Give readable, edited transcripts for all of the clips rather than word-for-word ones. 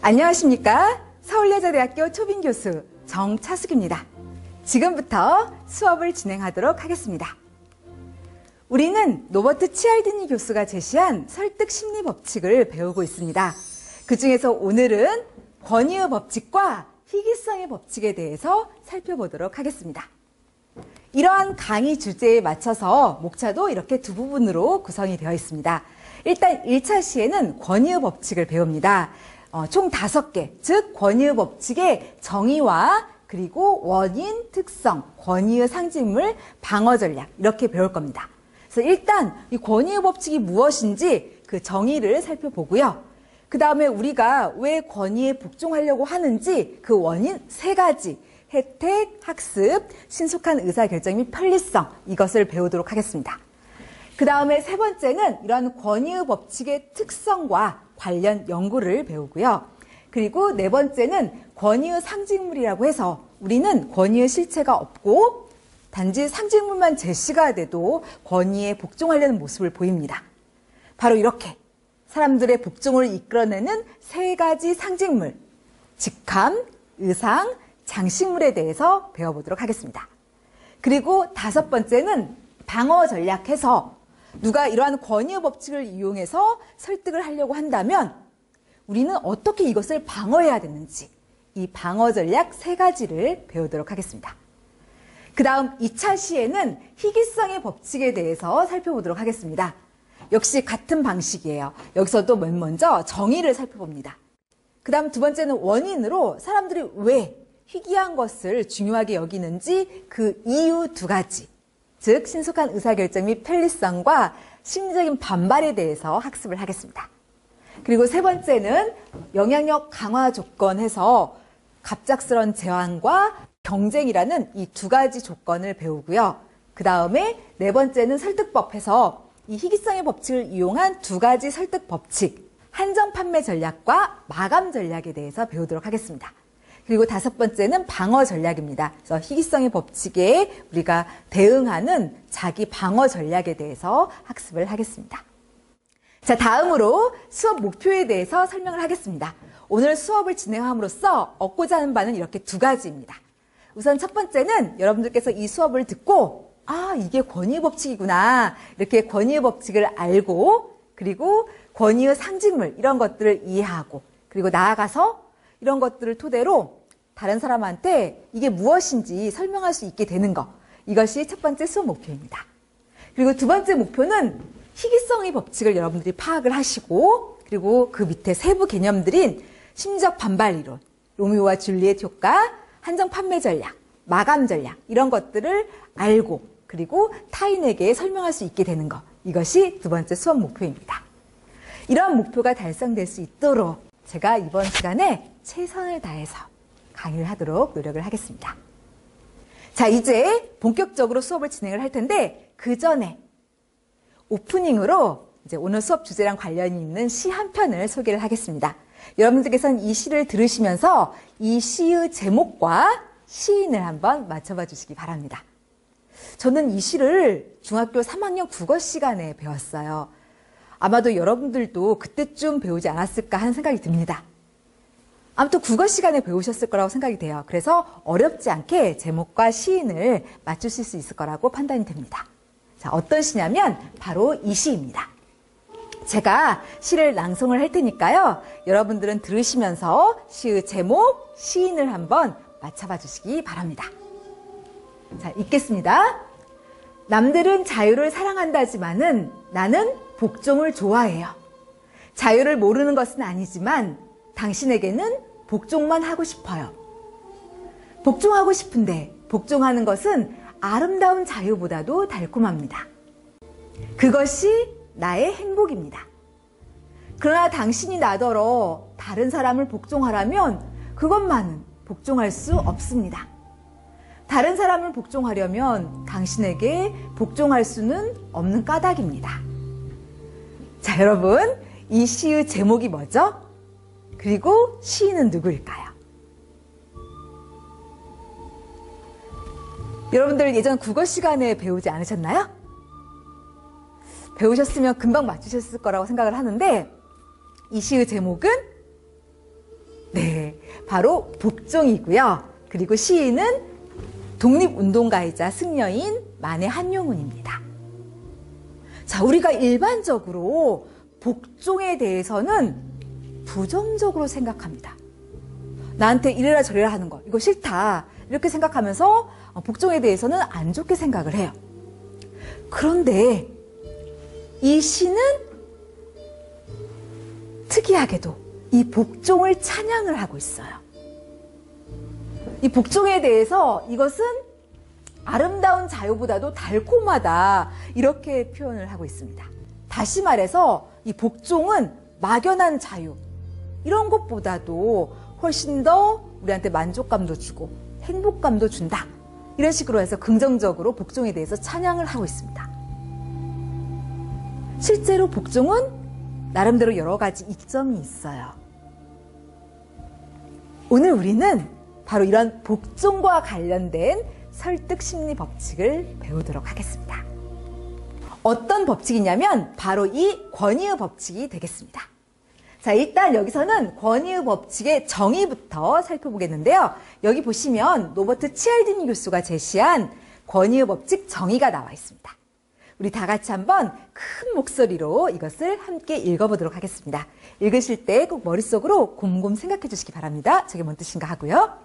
안녕하십니까? 서울여자대학교 초빙교수 정차숙입니다. 지금부터 수업을 진행하도록 하겠습니다. 우리는 노버트 치알디니 교수가 제시한 설득 심리 법칙을 배우고 있습니다. 그 중에서 오늘은 권위의 법칙과 희귀성의 법칙에 대해서 살펴보도록 하겠습니다. 이러한 강의 주제에 맞춰서 목차도 이렇게 두 부분으로 구성이 되어 있습니다. 일단 1차 시에는 권위의 법칙을 배웁니다. 총 5개, 즉 권위의 법칙의 정의와 그리고 원인, 특성, 권위의 상징물, 방어 전략 이렇게 배울 겁니다. 그래서 일단 이 권위의 법칙이 무엇인지 그 정의를 살펴보고요. 그 다음에 우리가 왜 권위에 복종하려고 하는지 그 원인 3가지, 혜택, 학습, 신속한 의사결정 및 편리성 이것을 배우도록 하겠습니다. 그 다음에 3번째는 이러한 권위의 법칙의 특성과 관련 연구를 배우고요. 그리고 4번째는 권위의 상징물이라고 해서 우리는 권위의 실체가 없고 단지 상징물만 제시가 돼도 권위에 복종하려는 모습을 보입니다. 바로 이렇게 사람들의 복종을 이끌어내는 3가지 상징물, 직함, 의상, 장식물에 대해서 배워보도록 하겠습니다. 그리고 5번째는 방어 전략해서 누가 이러한 권위의 법칙을 이용해서 설득을 하려고 한다면 우리는 어떻게 이것을 방어해야 되는지 이 방어 전략 3가지를 배우도록 하겠습니다. 그 다음 2차 시에는 희귀성의 법칙에 대해서 살펴보도록 하겠습니다. 역시 같은 방식이에요. 여기서도 맨 먼저 정의를 살펴봅니다. 그 다음 2번째는 원인으로 사람들이 왜 희귀한 것을 중요하게 여기는지 그 이유 2가지, 즉 신속한 의사결정 및 편리성과 심리적인 반발에 대해서 학습을 하겠습니다. 그리고 3번째는 영향력 강화 조건에서 갑작스런 제한과 경쟁이라는 이 2가지 조건을 배우고요. 그 다음에 4번째는 설득법에서 이 희귀성의 법칙을 이용한 2가지 설득 법칙, 한정 판매 전략과 마감 전략에 대해서 배우도록 하겠습니다. 그리고 5번째는 방어 전략입니다. 그래서 희귀성의 법칙에 우리가 대응하는 자기 방어 전략에 대해서 학습을 하겠습니다. 자, 다음으로 수업 목표에 대해서 설명을 하겠습니다. 오늘 수업을 진행함으로써 얻고자 하는 바는 이렇게 2가지입니다. 우선 첫 번째는 여러분들께서 이 수업을 듣고 이게 권위의 법칙이구나. 이렇게 권위의 법칙을 알고 그리고 권위의 상징물 이런 것들을 이해하고 그리고 나아가서 이런 것들을 토대로 다른 사람한테 이게 무엇인지 설명할 수 있게 되는 것. 이것이 첫 번째 수업 목표입니다. 그리고 2번째 목표는 희귀성의 법칙을 여러분들이 파악을 하시고 그리고 그 밑에 세부 개념들인 심리적 반발 이론, 로미오와 줄리엣 효과, 한정 판매 전략, 마감 전략 이런 것들을 알고 그리고 타인에게 설명할 수 있게 되는 것. 이것이 2번째 수업 목표입니다. 이러한 목표가 달성될 수 있도록 제가 이번 시간에 최선을 다해서 강의를 하도록 노력을 하겠습니다. 자, 이제 본격적으로 수업을 진행을 할 텐데 그 전에 오프닝으로 이제 오늘 수업 주제랑 관련이 있는 시 한 편을 소개를 하겠습니다. 여러분들께서는 이 시를 들으시면서 이 시의 제목과 시인을 한번 맞춰봐 주시기 바랍니다. 저는 이 시를 중학교 3학년 국어 시간에 배웠어요. 아마도 여러분들도 그때쯤 배우지 않았을까 하는 생각이 듭니다. 아무튼 국어 시간에 배우셨을 거라고 생각이 돼요. 그래서 어렵지 않게 제목과 시인을 맞추실 수 있을 거라고 판단이 됩니다. 자, 어떤 시냐면 바로 이 시입니다. 제가 시를 낭송을 할 테니까요. 여러분들은 들으시면서 시의 제목, 시인을 한번 맞춰봐 주시기 바랍니다. 자, 읽겠습니다. 남들은 자유를 사랑한다지만은 나는 복종을 좋아해요. 자유를 모르는 것은 아니지만 당신에게는 복종만 하고 싶어요. 복종하고 싶은데 복종하는 것은 아름다운 자유보다도 달콤합니다. 그것이 나의 행복입니다. 그러나 당신이 나더러 다른 사람을 복종하라면 그것만은 복종할 수 없습니다. 다른 사람을 복종하려면 당신에게 복종할 수는 없는 까닭입니다. 자, 여러분, 이 시의 제목이 뭐죠? 그리고 시인은 누구일까요? 여러분들 예전 국어 시간에 배우지 않으셨나요? 배우셨으면 금방 맞추셨을 거라고 생각을 하는데 이 시의 제목은 네, 바로 복종이고요. 그리고 시인은 독립운동가이자 승려인 만해 한용운입니다. 자, 우리가 일반적으로 복종에 대해서는 부정적으로 생각합니다. 나한테 이래라 저래라 하는 거, 이거 싫다. 이렇게 생각하면서 복종에 대해서는 안 좋게 생각을 해요. 그런데 이 시는 특이하게도 이 복종을 찬양을 하고 있어요. 이 복종에 대해서 이것은 아름다운 자유보다도 달콤하다, 이렇게 표현을 하고 있습니다. 다시 말해서 이 복종은 막연한 자유, 이런 것보다도 훨씬 더 우리한테 만족감도 주고 행복감도 준다, 이런 식으로 해서 긍정적으로 복종에 대해서 찬양을 하고 있습니다. 실제로 복종은 나름대로 여러 가지 이점이 있어요. 오늘 우리는 바로 이런 복종과 관련된 설득 심리 법칙을 배우도록 하겠습니다. 어떤 법칙이냐면 바로 이 권위의 법칙이 되겠습니다. 자, 일단 여기서는 권위의 법칙의 정의부터 살펴보겠는데요. 여기 보시면 노버트 치알디니 교수가 제시한 권위의 법칙 정의가 나와 있습니다. 우리 다 같이 한번 큰 목소리로 이것을 함께 읽어보도록 하겠습니다. 읽으실 때 꼭 머릿속으로 곰곰 생각해 주시기 바랍니다. 저게 뭔 뜻인가 하고요.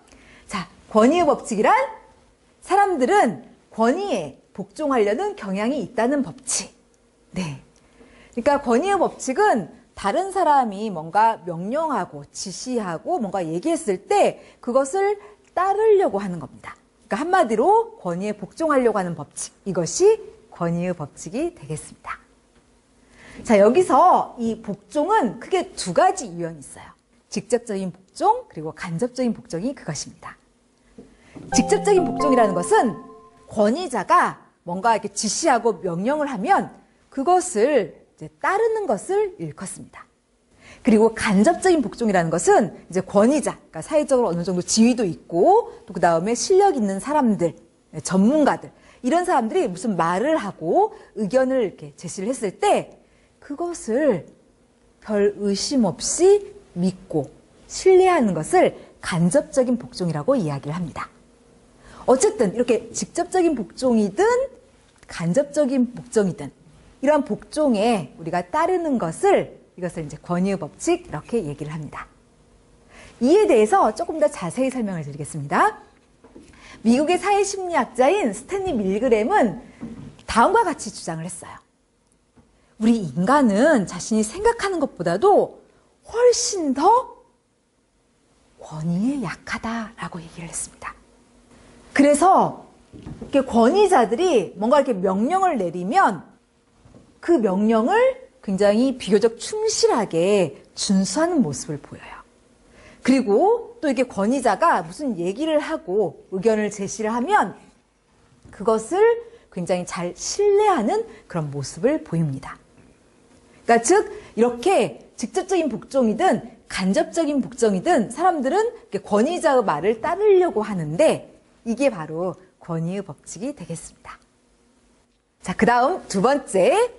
자, 권위의 법칙이란 사람들은 권위에 복종하려는 경향이 있다는 법칙. 네. 그러니까 권위의 법칙은 다른 사람이 뭔가 명령하고 지시하고 뭔가 얘기했을 때 그것을 따르려고 하는 겁니다. 그러니까 한마디로 권위에 복종하려고 하는 법칙. 이것이 권위의 법칙이 되겠습니다. 자, 여기서 이 복종은 크게 두 가지 유형이 있어요. 직접적인 복종, 그리고 간접적인 복종이 그것입니다. 직접적인 복종이라는 것은 권위자가 뭔가 이렇게 지시하고 명령을 하면 그것을 이제 따르는 것을 일컫습니다. 그리고 간접적인 복종이라는 것은 이제 권위자, 그러니까 사회적으로 어느 정도 지위도 있고 또 그 다음에 실력 있는 사람들, 전문가들, 이런 사람들이 무슨 말을 하고 의견을 이렇게 제시를 했을 때 그것을 별 의심 없이 믿고 신뢰하는 것을 간접적인 복종이라고 이야기를 합니다. 어쨌든 이렇게 직접적인 복종이든 간접적인 복종이든 이러한 복종에 우리가 따르는 것을 이것을 이제 권위의 법칙 이렇게 얘기를 합니다. 이에 대해서 조금 더 자세히 설명을 드리겠습니다. 미국의 사회심리학자인 스탠리 밀그램은 다음과 같이 주장을 했어요. 우리 인간은 자신이 생각하는 것보다도 훨씬 더 권위에 약하다라고 얘기를 했습니다. 그래서 이렇게 권위자들이 뭔가 이렇게 명령을 내리면 그 명령을 굉장히 비교적 충실하게 준수하는 모습을 보여요. 그리고 또 이게 권위자가 무슨 얘기를 하고 의견을 제시를 하면 그것을 굉장히 잘 신뢰하는 그런 모습을 보입니다. 그러니까 즉 이렇게 직접적인 복종이든 간접적인 복종이든 사람들은 권위자의 말을 따르려고 하는데 이게 바로 권위의 법칙이 되겠습니다. 자, 그 다음 두 번째,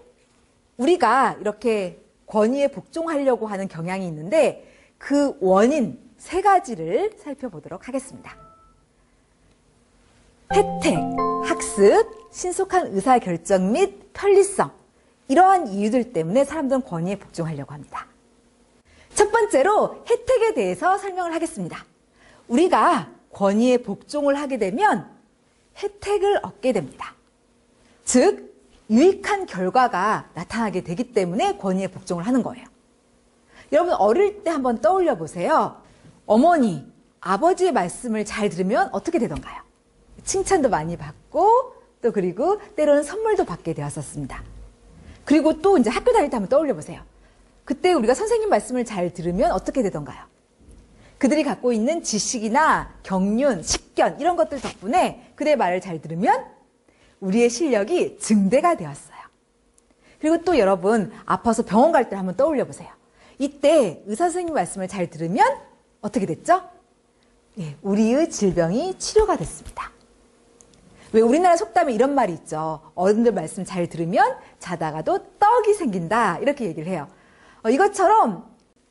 우리가 이렇게 권위에 복종하려고 하는 경향이 있는데 그 원인 세 가지를 살펴보도록 하겠습니다. 혜택, 학습, 신속한 의사결정 및 편리성, 이러한 이유들 때문에 사람들은 권위에 복종하려고 합니다. 첫 번째로 혜택에 대해서 설명을 하겠습니다. 우리가 권위에 복종을 하게 되면 혜택을 얻게 됩니다. 즉, 유익한 결과가 나타나게 되기 때문에 권위에 복종을 하는 거예요. 여러분 어릴 때 한번 떠올려 보세요. 어머니, 아버지의 말씀을 잘 들으면 어떻게 되던가요? 칭찬도 많이 받고 또 그리고 때로는 선물도 받게 되었었습니다. 그리고 또 이제 학교 다닐 때 한번 떠올려 보세요. 그때 우리가 선생님 말씀을 잘 들으면 어떻게 되던가요? 그들이 갖고 있는 지식이나 경륜, 식견 이런 것들 덕분에 그들의 말을 잘 들으면 우리의 실력이 증대가 되었어요. 그리고 또 여러분 아파서 병원 갈 때 한번 떠올려 보세요. 이때 의사 선생님 말씀을 잘 들으면 어떻게 됐죠? 예, 우리의 질병이 치료가 됐습니다. 왜 우리나라 속담에 이런 말이 있죠. 어른들 말씀 잘 들으면 자다가도 떡이 생긴다 이렇게 얘기를 해요. 이것처럼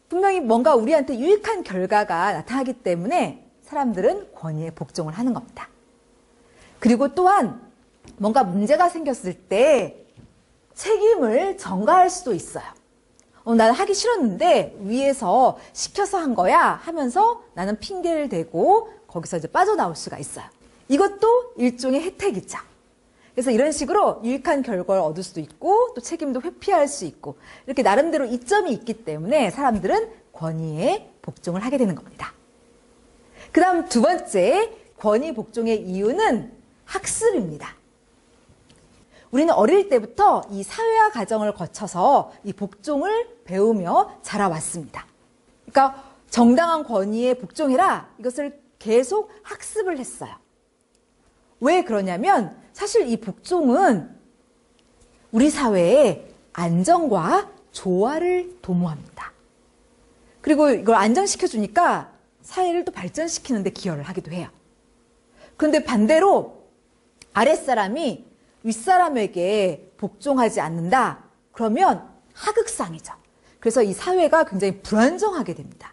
분명히 뭔가 우리한테 유익한 결과가 나타나기 때문에 사람들은 권위에 복종을 하는 겁니다. 그리고 또한 뭔가 문제가 생겼을 때 책임을 전가할 수도 있어요. 나는 하기 싫었는데 위에서 시켜서 한 거야 하면서 나는 핑계를 대고 거기서 이제 빠져나올 수가 있어요. 이것도 일종의 혜택이죠. 그래서 이런 식으로 유익한 결과를 얻을 수도 있고 또 책임도 회피할 수 있고 이렇게 나름대로 이점이 있기 때문에 사람들은 권위에 복종을 하게 되는 겁니다. 그 다음 두 번째 권위 복종의 이유는 학습입니다. 우리는 어릴 때부터 이 사회화 과정을 거쳐서 이 복종을 배우며 자라왔습니다. 그러니까 정당한 권위에 복종해라 이것을 계속 학습을 했어요. 왜 그러냐면 사실 이 복종은 우리 사회의 안정과 조화를 도모합니다. 그리고 이걸 안정시켜주니까 사회를 또 발전시키는 데 기여를 하기도 해요. 그런데 반대로 아랫사람이 윗사람에게 복종하지 않는다. 그러면 하극상이죠. 그래서 이 사회가 굉장히 불안정하게 됩니다.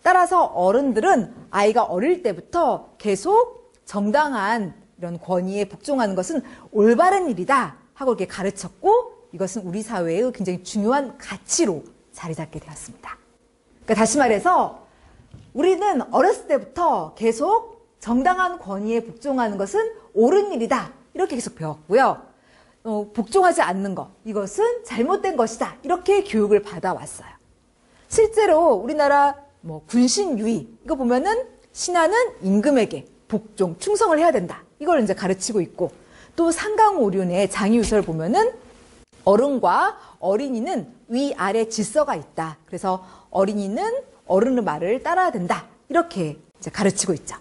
따라서 어른들은 아이가 어릴 때부터 계속 정당한 이런 권위에 복종하는 것은 올바른 일이다 하고 이렇게 가르쳤고 이것은 우리 사회의 굉장히 중요한 가치로 자리 잡게 되었습니다. 그러니까 다시 말해서 우리는 어렸을 때부터 계속 정당한 권위에 복종하는 것은 옳은 일이다 이렇게 계속 배웠고요. 복종하지 않는 것 이것은 잘못된 것이다 이렇게 교육을 받아왔어요. 실제로 우리나라 군신유의 이거 보면은 신하는 임금에게 복종, 충성을 해야 된다. 이걸 이제 가르치고 있고 또 상강오륜의 장유유서를 보면은 어른과 어린이는 위아래 질서가 있다. 그래서 어린이는 어른의 말을 따라야 된다. 이렇게 이제 가르치고 있죠.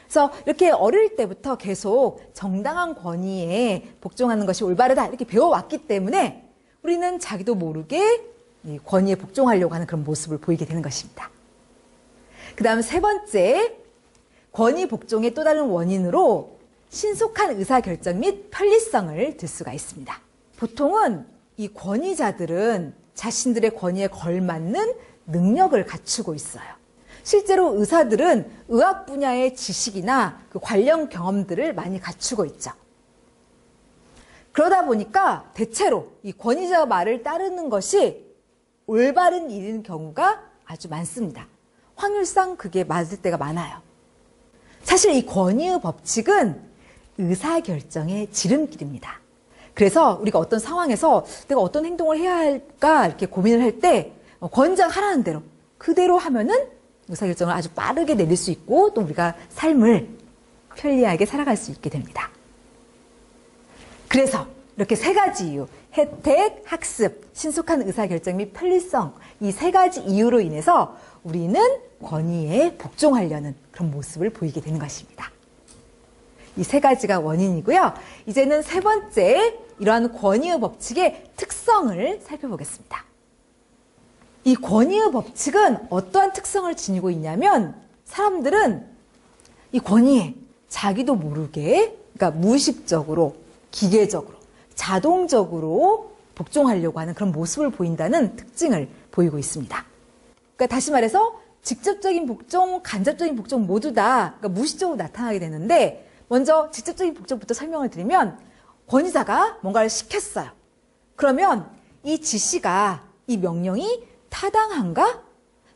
그래서 이렇게 어릴 때부터 계속 정당한 권위에 복종하는 것이 올바르다. 이렇게 배워왔기 때문에 우리는 자기도 모르게 이 권위에 복종하려고 하는 그런 모습을 보이게 되는 것입니다. 그 다음 세 번째, 권위 복종의 또 다른 원인으로 신속한 의사결정 및 편리성을 들 수가 있습니다. 보통은 이 권위자들은 자신들의 권위에 걸맞는 능력을 갖추고 있어요. 실제로 의사들은 의학 분야의 지식이나 그 관련 경험들을 많이 갖추고 있죠. 그러다 보니까 대체로 이 권위자의 말을 따르는 것이 올바른 일인 경우가 아주 많습니다. 확률상 그게 맞을 때가 많아요. 사실 이 권위의 법칙은 의사결정의 지름길입니다. 그래서 우리가 어떤 상황에서 내가 어떤 행동을 해야 할까 이렇게 고민을 할 때 권장하라는 대로 그대로 하면은 의사결정을 아주 빠르게 내릴 수 있고 또 우리가 삶을 편리하게 살아갈 수 있게 됩니다. 그래서 이렇게 세 가지 이유, 혜택, 학습, 신속한 의사결정 및 편리성 이 세 가지 이유로 인해서 우리는 권위에 복종하려는 그런 모습을 보이게 되는 것입니다. 이 세 가지가 원인이고요. 이제는 세 번째 이러한 권위의 법칙의 특성을 살펴보겠습니다. 이 권위의 법칙은 어떠한 특성을 지니고 있냐면 사람들은 이 권위에 자기도 모르게 그러니까 무의식적으로 기계적으로 자동적으로 복종하려고 하는 그런 모습을 보인다는 특징을 보이고 있습니다. 그러니까 다시 말해서 직접적인 복종, 간접적인 복종 모두 다 그러니까 무의식적으로 나타나게 되는데 먼저 직접적인 복종부터 설명을 드리면 권위자가 뭔가를 시켰어요. 그러면 이 지시가 이 명령이 타당한가?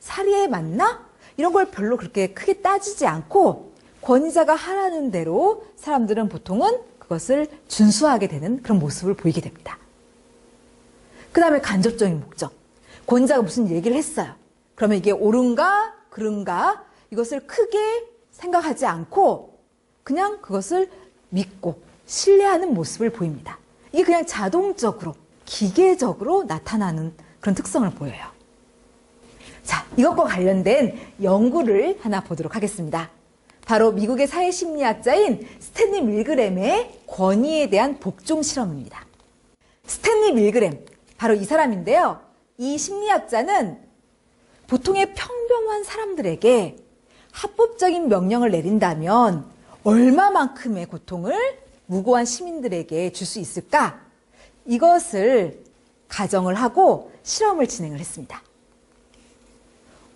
사리에 맞나? 이런 걸 별로 그렇게 크게 따지지 않고 권위자가 하라는 대로 사람들은 보통은 그것을 준수하게 되는 그런 모습을 보이게 됩니다. 그 다음에 간접적인 복종. 권위자가 무슨 얘기를 했어요. 그러면 이게 옳은가 그른가 이것을 크게 생각하지 않고 그냥 그것을 믿고 신뢰하는 모습을 보입니다. 이게 그냥 자동적으로 기계적으로 나타나는 그런 특성을 보여요. 자, 이것과 관련된 연구를 하나 보도록 하겠습니다. 바로 미국의 사회심리학자인 스탠리 밀그램의 권위에 대한 복종 실험입니다. 스탠리 밀그램, 바로 이 사람인데요. 이 심리학자는 보통의 평범한 사람들에게 합법적인 명령을 내린다면 얼마만큼의 고통을 무고한 시민들에게 줄 수 있을까? 이것을 가정을 하고 실험을 진행을 했습니다.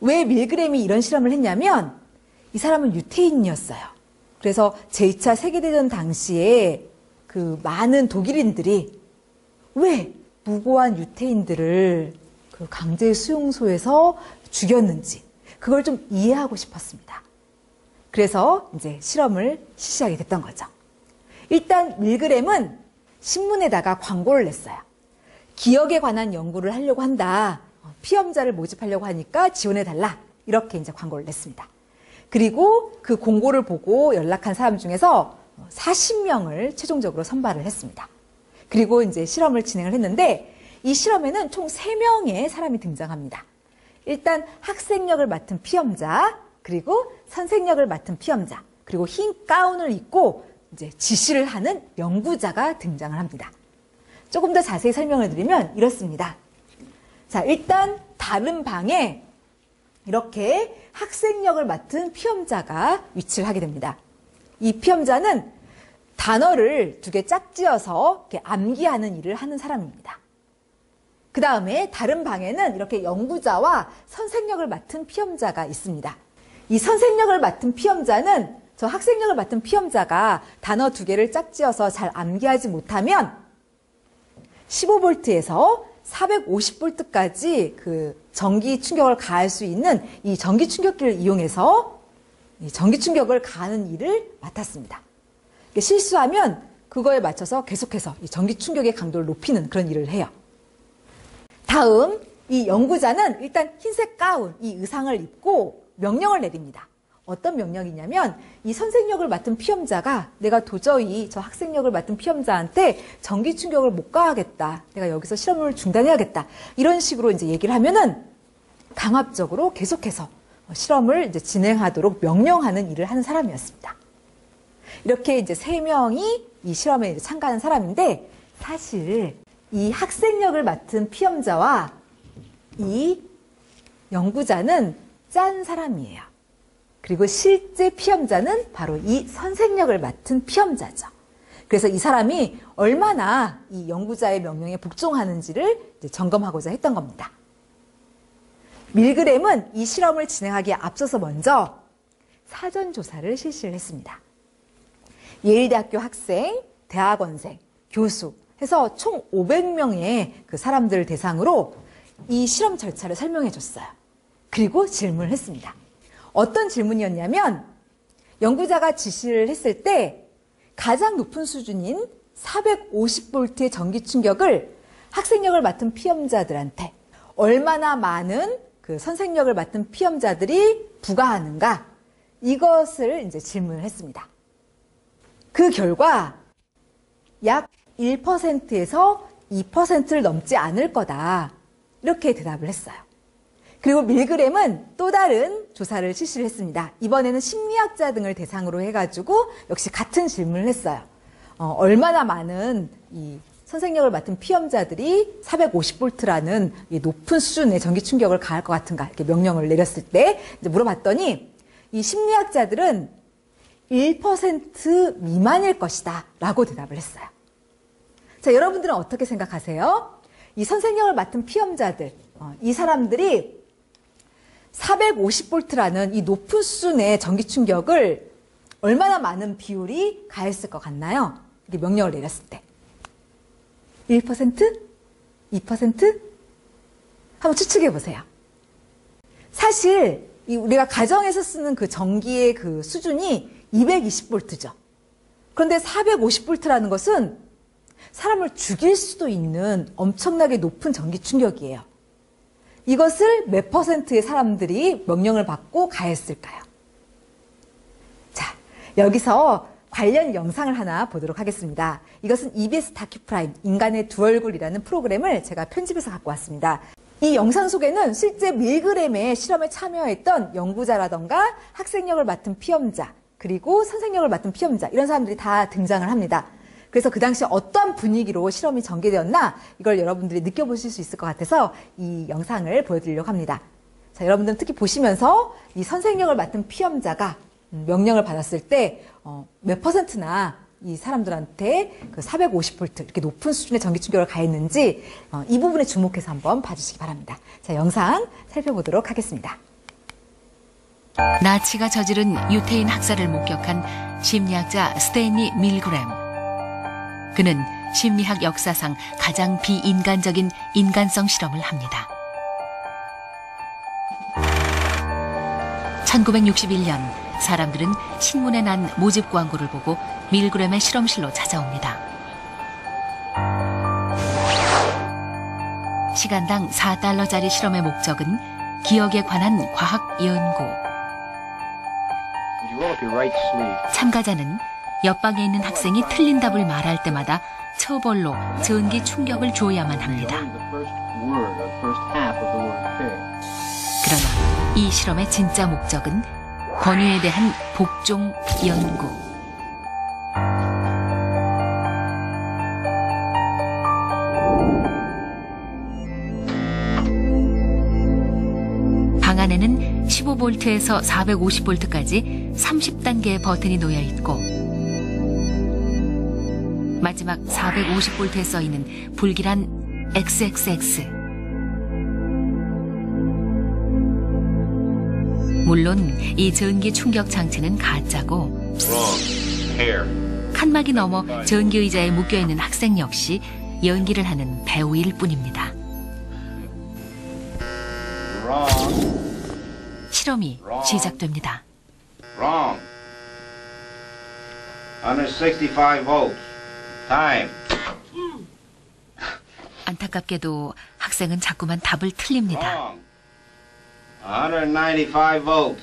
왜 밀그램이 이런 실험을 했냐면 이 사람은 유태인이었어요. 그래서 제2차 세계대전 당시에 그 많은 독일인들이 왜 무고한 유태인들을 그 강제 수용소에서 죽였는지 그걸 좀 이해하고 싶었습니다. 그래서 이제 실험을 실시하게 됐던 거죠. 일단 밀그램은 신문에다가 광고를 냈어요. 기억에 관한 연구를 하려고 한다. 피험자를 모집하려고 하니까 지원해달라. 이렇게 이제 광고를 냈습니다. 그리고 그 공고를 보고 연락한 사람 중에서 40명을 최종적으로 선발을 했습니다. 그리고 이제 실험을 진행을 했는데 이 실험에는 총 3명의 사람이 등장합니다. 일단 학생 역을 맡은 피험자, 그리고 선생 역을 맡은 피험자, 그리고 흰 가운을 입고 이제 지시를 하는 연구자가 등장을 합니다. 조금 더 자세히 설명을 드리면 이렇습니다. 자, 일단 다른 방에 이렇게 학생 역을 맡은 피험자가 위치를 하게 됩니다. 이 피험자는 단어를 2개 짝지어서 이렇게 암기하는 일을 하는 사람입니다. 그 다음에 다른 방에는 이렇게 연구자와 선생 역을 맡은 피험자가 있습니다. 이 선생 역을 맡은 피험자는 저 학생 역을 맡은 피험자가 단어 2개를 짝지어서 잘 암기하지 못하면 15V에서 450V까지 그 전기 충격을 가할 수 있는 이 전기 충격기를 이용해서 이 전기 충격을 가하는 일을 맡았습니다. 실수하면 그거에 맞춰서 계속해서 이 전기 충격의 강도를 높이는 그런 일을 해요. 다음 이 연구자는 일단 흰색 가운, 이 의상을 입고 명령을 내립니다. 어떤 명령이냐면 이 선생 역을 맡은 피험자가 내가 도저히 저 학생 역을 맡은 피험자한테 전기 충격을 못 가하겠다. 내가 여기서 실험을 중단해야겠다. 이런 식으로 이제 얘기를 하면은 강압적으로 계속해서 실험을 이제 진행하도록 명령하는 일을 하는 사람이었습니다. 이렇게 이제 3명이 이 실험에 이제 참가하는 사람인데 사실 이 학생 역을 맡은 피험자와 이 연구자는 짠 사람이에요. 그리고 실제 피험자는 바로 이 선생 역을 맡은 피험자죠. 그래서 이 사람이 얼마나 이 연구자의 명령에 복종하는지를 이제 점검하고자 했던 겁니다. 밀그램은 이 실험을 진행하기에 앞서서 먼저 사전조사를 실시를 했습니다. 예일대학교 학생, 대학원생, 교수 해서 총 500명의 그 사람들을 대상으로 이 실험 절차를 설명해 줬어요. 그리고 질문을 했습니다. 어떤 질문이었냐면 연구자가 지시를 했을 때 가장 높은 수준인 450V의 전기 충격을 학생 역을 맡은 피험자들한테 얼마나 많은 그 선생 역을 맡은 피험자들이 부과하는가 이것을 이제 질문을 했습니다. 그 결과 약 1%에서 2%를 넘지 않을 거다. 이렇게 대답을 했어요. 그리고 밀그램은 또 다른 조사를 실시를 했습니다. 이번에는 심리학자 등을 대상으로 해가지고 역시 같은 질문을 했어요. 얼마나 많은 이 선생역을 맡은 피험자들이 450V라는 이 높은 수준의 전기 충격을 가할 것 같은가 이렇게 명령을 내렸을 때 이제 물어봤더니 이 심리학자들은 1% 미만일 것이다 라고 대답을 했어요. 자, 여러분들은 어떻게 생각하세요? 이 선생역을 맡은 피험자들, 이 사람들이 450V라는 이 높은 수준의 전기 충격을 얼마나 많은 비율이 가했을 것 같나요? 이렇게 명령을 내렸을 때. 1%? 2%? 한번 추측해 보세요. 사실 우리가 가정에서 쓰는 그 전기의 그 수준이 220V죠. 그런데 450V라는 것은 사람을 죽일 수도 있는 엄청나게 높은 전기 충격이에요. 이것을 몇 퍼센트의 사람들이 명령을 받고 가했을까요? 자, 여기서 관련 영상을 하나 보도록 하겠습니다. 이것은 EBS 다큐프라임 인간의 두 얼굴이라는 프로그램을 제가 편집해서 갖고 왔습니다. 이 영상 속에는 실제 밀그램의 실험에 참여했던 연구자라던가 학생역을 맡은 피험자 그리고 선생역을 맡은 피험자 이런 사람들이 다 등장을 합니다. 그래서 그 당시 어떤 분위기로 실험이 전개되었나 이걸 여러분들이 느껴보실 수 있을 것 같아서 이 영상을 보여드리려고 합니다. 자, 여러분들은 특히 보시면서 이 선생역을 맡은 피험자가 명령을 받았을 때 몇 퍼센트나 이 사람들한테 그 450V 이렇게 높은 수준의 전기 충격을 가했는지 이 부분에 주목해서 한번 봐주시기 바랍니다. 자, 영상 살펴보도록 하겠습니다. 나치가 저지른 유태인 학살을 목격한 심리학자 스탠리 밀그램. 그는 심리학 역사상 가장 비인간적인 인간성 실험을 합니다. 1961년 사람들은 신문에 난 모집 광고를 보고 밀그램의 실험실로 찾아옵니다. 시간당 $4짜리 실험의 목적은 기억에 관한 과학 연구. 참가자는 옆방에 있는 학생이 틀린 답을 말할 때마다 처벌로 전기 충격을 줘야만 합니다. 그러나 이 실험의 진짜 목적은 권위에 대한 복종 연구. 방 안에는 15V에서 450V까지 30단계의 버튼이 놓여 있고 마지막 450V에 써 있는 불길한 XXX. 물론 이 전기 충격 장치는 가짜고 칸막이 넘어 전기 의자에 묶여 있는 학생 역시 연기를 하는 배우일 뿐입니다. 실험이 시작됩니다. Wrong. 165 volts. Time. 안타깝게도 학생은 자꾸만 답을 틀립니다. Wrong. 195 volts.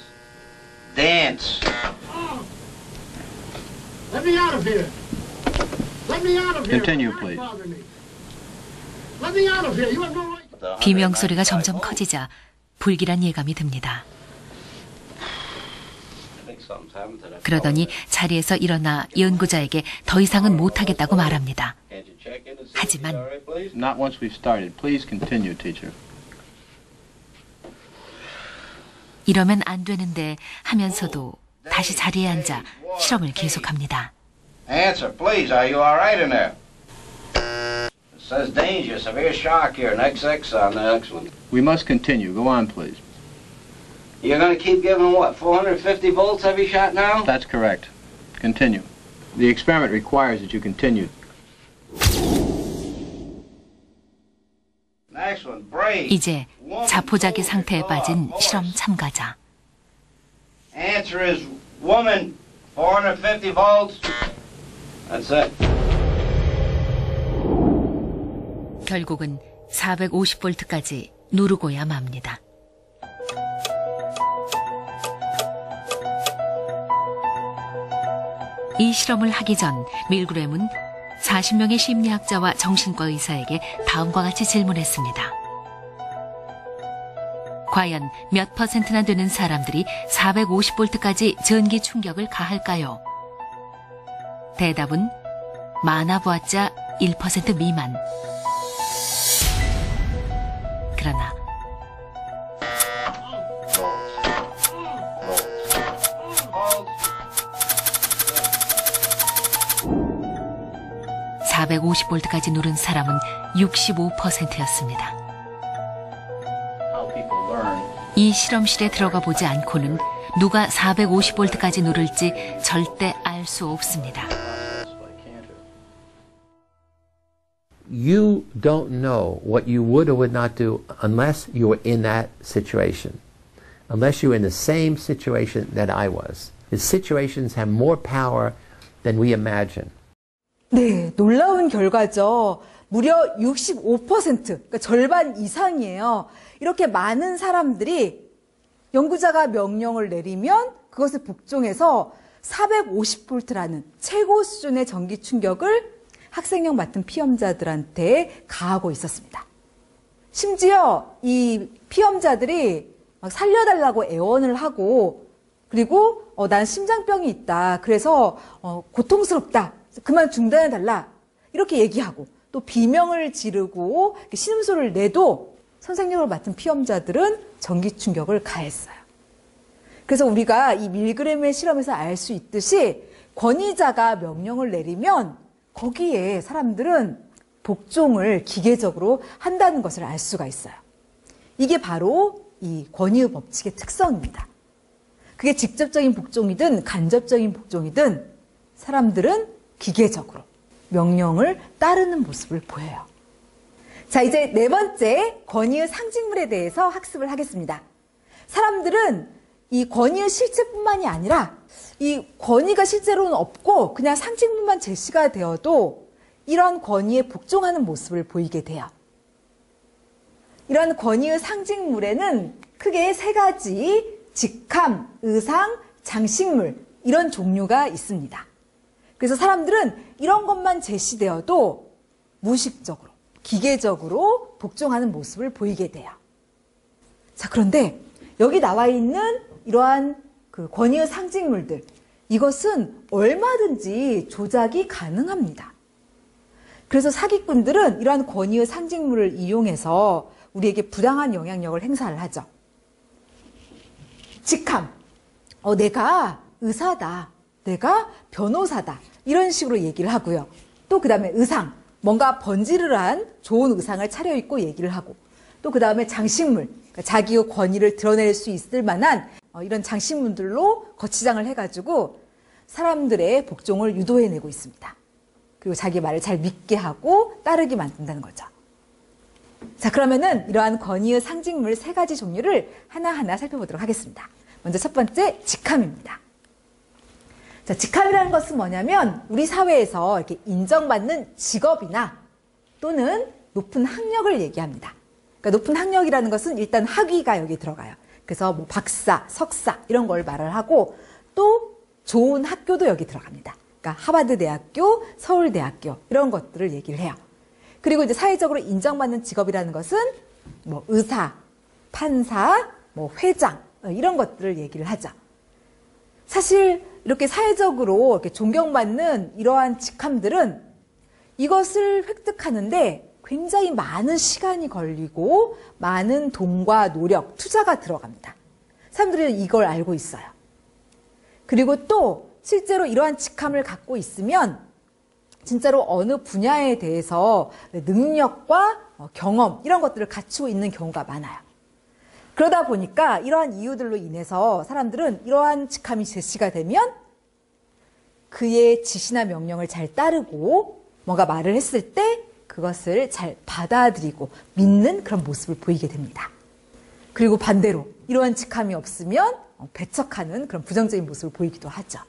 Dance. Let me out of here. Let me out of here. Continue, please. Let me out of here. You have no right. 비명 소리가 점점 커지자 불길한 예감이 듭니다. 그러더니 자리에서 일어나 연구자에게 더 이상은 못하겠다고 말합니다. 하지만 Not once we've started. Please continue, teacher. 이러면 안 되는데 하면서도 다시 자리에 앉아 실험을 계속합니다. Answer, please. Are you all right in there? It says danger, severe shock here, and XX on the next one. We must continue. Go on, please. You're going to keep giving what, 450 volts every shot now? That's correct. Continue. The experiment requires that you continue. Next one, brave. 이제 자포자기 상태에 빠진 실험 참가자. Answer is woman, 450 volts. That's it. 결국은 450V까지 누르고야 맙니다. 이 실험을 하기 전 밀그램은 40명의 심리학자와 정신과 의사에게 다음과 같이 질문했습니다. 과연 몇 %나 되는 사람들이 450V까지 전기 충격을 가할까요? 대답은 많아보았자 1% 미만. 그러나 450V까지 누른 사람은 65%였습니다. 이 실험실에 들어가 보지 않고는 누가 450V까지 누를지 절대 알 수 없습니다. You don't know what you would or would not do unless you were in that situation. Unless you were in the same situation that I was. The situations have more power than we imagine. 네, 놀라운 결과죠. 무려 65%, 그러니까 절반 이상이에요. 이렇게 많은 사람들이 연구자가 명령을 내리면 그것에 복종해서 450V라는 최고 수준의 전기 충격을 학생형 맡은 피험자들한테 가하고 있었습니다. 심지어 이 피험자들이 막 살려달라고 애원을 하고 그리고 난 심장병이 있다. 그래서 고통스럽다. 그만 중단해달라. 이렇게 얘기하고 또 비명을 지르고 신음소리를 내도 선생님을 맡은 피험자들은 전기 충격을 가했어요. 그래서 우리가 이 밀그램의 실험에서 알 수 있듯이 권위자가 명령을 내리면 거기에 사람들은 복종을 기계적으로 한다는 것을 알 수가 있어요. 이게 바로 이 권위의 법칙의 특성입니다. 그게 직접적인 복종이든 간접적인 복종이든 사람들은 기계적으로 명령을 따르는 모습을 보여요. 자, 이제 네 번째 권위의 상징물에 대해서 학습을 하겠습니다. 사람들은 이 권위의 실체뿐만이 아니라 이 권위가 실제로는 없고 그냥 상징물만 제시가 되어도 이런 권위에 복종하는 모습을 보이게 돼요. 이런 권위의 상징물에는 크게 세 가지 직함, 의상, 장식물 이런 종류가 있습니다. 그래서 사람들은 이런 것만 제시되어도 무의식적으로, 기계적으로 복종하는 모습을 보이게 돼요. 자, 그런데 여기 나와 있는 이러한 그 권위의 상징물들, 이것은 얼마든지 조작이 가능합니다. 그래서 사기꾼들은 이러한 권위의 상징물을 이용해서 우리에게 부당한 영향력을 행사를 하죠. 직함, 내가 의사다, 내가 변호사다 이런 식으로 얘기를 하고요. 또 그 다음에 의상, 뭔가 번지르르한 좋은 의상을 차려입고 얘기를 하고, 또 그 다음에 장식물, 그러니까 자기의 권위를 드러낼 수 있을 만한 이런 장식물들로 거치장을 해가지고 사람들의 복종을 유도해내고 있습니다. 그리고 자기 말을 잘 믿게 하고 따르게 만든다는 거죠. 자, 그러면은 이러한 권위의 상징물 세 가지 종류를 하나하나 살펴보도록 하겠습니다. 먼저 첫 번째, 직함입니다. 자, 직함이라는 것은 뭐냐면 우리 사회에서 이렇게 인정받는 직업이나 또는 높은 학력을 얘기합니다. 그러니까 높은 학력이라는 것은 일단 학위가 여기 들어가요. 그래서 뭐 박사, 석사 이런 걸 말을 하고, 또 좋은 학교도 여기 들어갑니다. 그러니까 하버드 대학교, 서울대학교 이런 것들을 얘기를 해요. 그리고 이제 사회적으로 인정받는 직업이라는 것은 뭐 의사, 판사, 뭐 회장 이런 것들을 얘기를 하죠. 사실 이렇게 사회적으로 이렇게 존경받는 이러한 직함들은 이것을 획득하는데 굉장히 많은 시간이 걸리고 많은 돈과 노력, 투자가 들어갑니다. 사람들은 이걸 알고 있어요. 그리고 또 실제로 이러한 직함을 갖고 있으면 진짜로 어느 분야에 대해서 능력과 경험 이런 것들을 갖추고 있는 경우가 많아요. 그러다 보니까 이러한 이유들로 인해서 사람들은 이러한 직함이 제시가 되면 그의 지시나 명령을 잘 따르고 뭔가 말을 했을 때 그것을 잘 받아들이고 믿는 그런 모습을 보이게 됩니다. 그리고 반대로 이러한 직함이 없으면 배척하는 그런 부정적인 모습을 보이기도 하죠.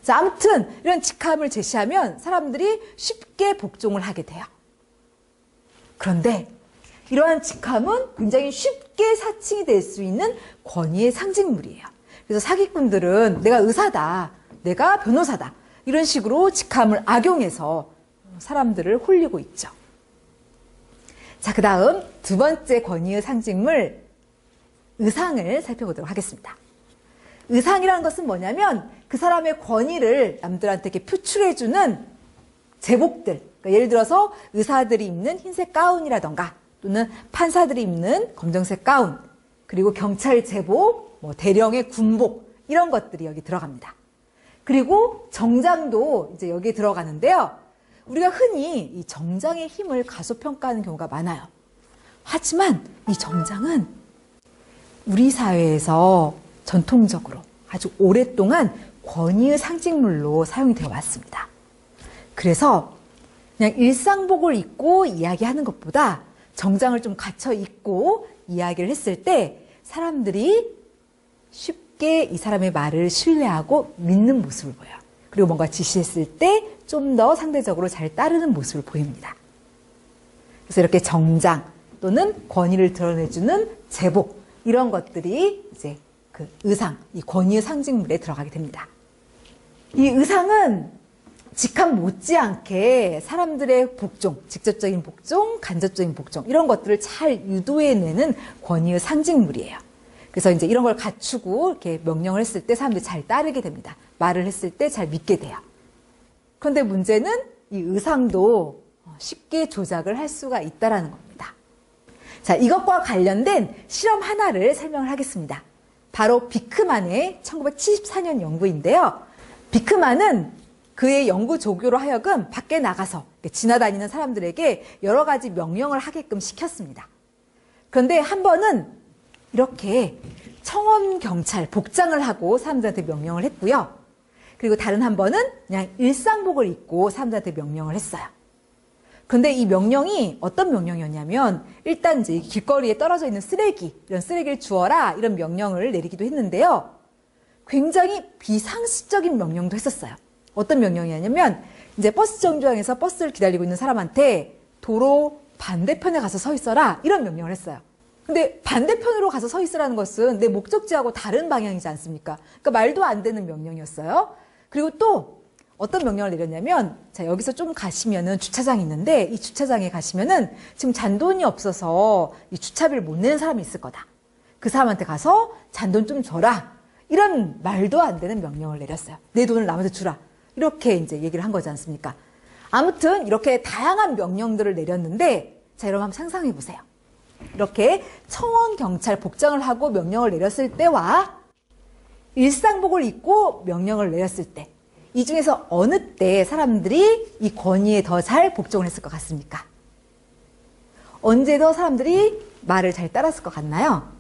자, 아무튼 이런 직함을 제시하면 사람들이 쉽게 복종을 하게 돼요. 그런데 이러한 직함은 굉장히 쉽게 사칭이 될 수 있는 권위의 상징물이에요. 그래서 사기꾼들은 내가 의사다, 내가 변호사다 이런 식으로 직함을 악용해서 사람들을 홀리고 있죠. 자, 그 다음 두 번째 권위의 상징물 의상을 살펴보도록 하겠습니다. 의상이라는 것은 뭐냐면 그 사람의 권위를 남들한테 이렇게 표출해주는 제복들, 그러니까 예를 들어서 의사들이 입는 흰색 가운이라던가 또는 판사들이 입는 검정색 가운, 그리고 경찰 제복, 뭐 대령의 군복 이런 것들이 여기 들어갑니다. 그리고 정장도 이제 여기에 들어가는데요. 우리가 흔히 이 정장의 힘을 가소평가하는 경우가 많아요. 하지만 이 정장은 우리 사회에서 전통적으로 아주 오랫동안 권위의 상징물로 사용이 되어 왔습니다. 그래서 그냥 일상복을 입고 이야기하는 것보다 정장을 좀 갖춰 입고 이야기를 했을 때 사람들이 쉽게 이 사람의 말을 신뢰하고 믿는 모습을 보여요. 그리고 뭔가 지시했을 때 좀 더 상대적으로 잘 따르는 모습을 보입니다. 그래서 이렇게 정장 또는 권위를 드러내주는 제복 이런 것들이 이제 그 의상, 이 권위의 상징물에 들어가게 됩니다. 이 의상은 직함 못지않게 사람들의 복종, 직접적인 복종, 간접적인 복종 이런 것들을 잘 유도해내는 권위의 상징물이에요. 그래서 이제 이런 걸 갖추고 이렇게 명령을 했을 때 사람들이 잘 따르게 됩니다. 말을 했을 때 잘 믿게 돼요. 그런데 문제는 이 의상도 쉽게 조작을 할 수가 있다는 겁니다. 자, 이것과 관련된 실험 하나를 설명을 하겠습니다. 바로 비크만의 1974년 연구인데요. 비크만은 그의 연구 조교로 하여금 밖에 나가서 지나다니는 사람들에게 여러 가지 명령을 하게끔 시켰습니다. 그런데 한 번은 이렇게 청원 경찰 복장을 하고 사람들한테 명령을 했고요. 그리고 다른 한 번은 그냥 일상복을 입고 사람들한테 명령을 했어요. 그런데 이 명령이 어떤 명령이었냐면 일단 이제 길거리에 떨어져 있는 쓰레기, 이런 쓰레기를 주워라 이런 명령을 내리기도 했는데요. 굉장히 비상식적인 명령도 했었어요. 어떤 명령이었냐면 이제 버스 정류장에서 버스를 기다리고 있는 사람한테 도로 반대편에 가서 서 있어라 이런 명령을 했어요. 근데 반대편으로 가서 서 있으라는 것은 내 목적지하고 다른 방향이지 않습니까? 그러니까 말도 안 되는 명령이었어요. 그리고 또 어떤 명령을 내렸냐면 자 여기서 좀 가시면은 주차장이 있는데 이 주차장에 가시면은 지금 잔돈이 없어서 이 주차비를 못 내는 사람이 있을 거다. 그 사람한테 가서 잔돈 좀 줘라. 이런 말도 안 되는 명령을 내렸어요. 내 돈을 남한테 주라. 이렇게 이제 얘기를 한 거지 않습니까? 아무튼 이렇게 다양한 명령들을 내렸는데 자 여러분 한번 상상해 보세요. 이렇게 청원 경찰 복장을 하고 명령을 내렸을 때와 일상복을 입고 명령을 내렸을 때 이 중에서 어느 때 사람들이 이 권위에 더 잘 복종을 했을 것 같습니까? 언제 더 사람들이 말을 잘 따랐을 것 같나요?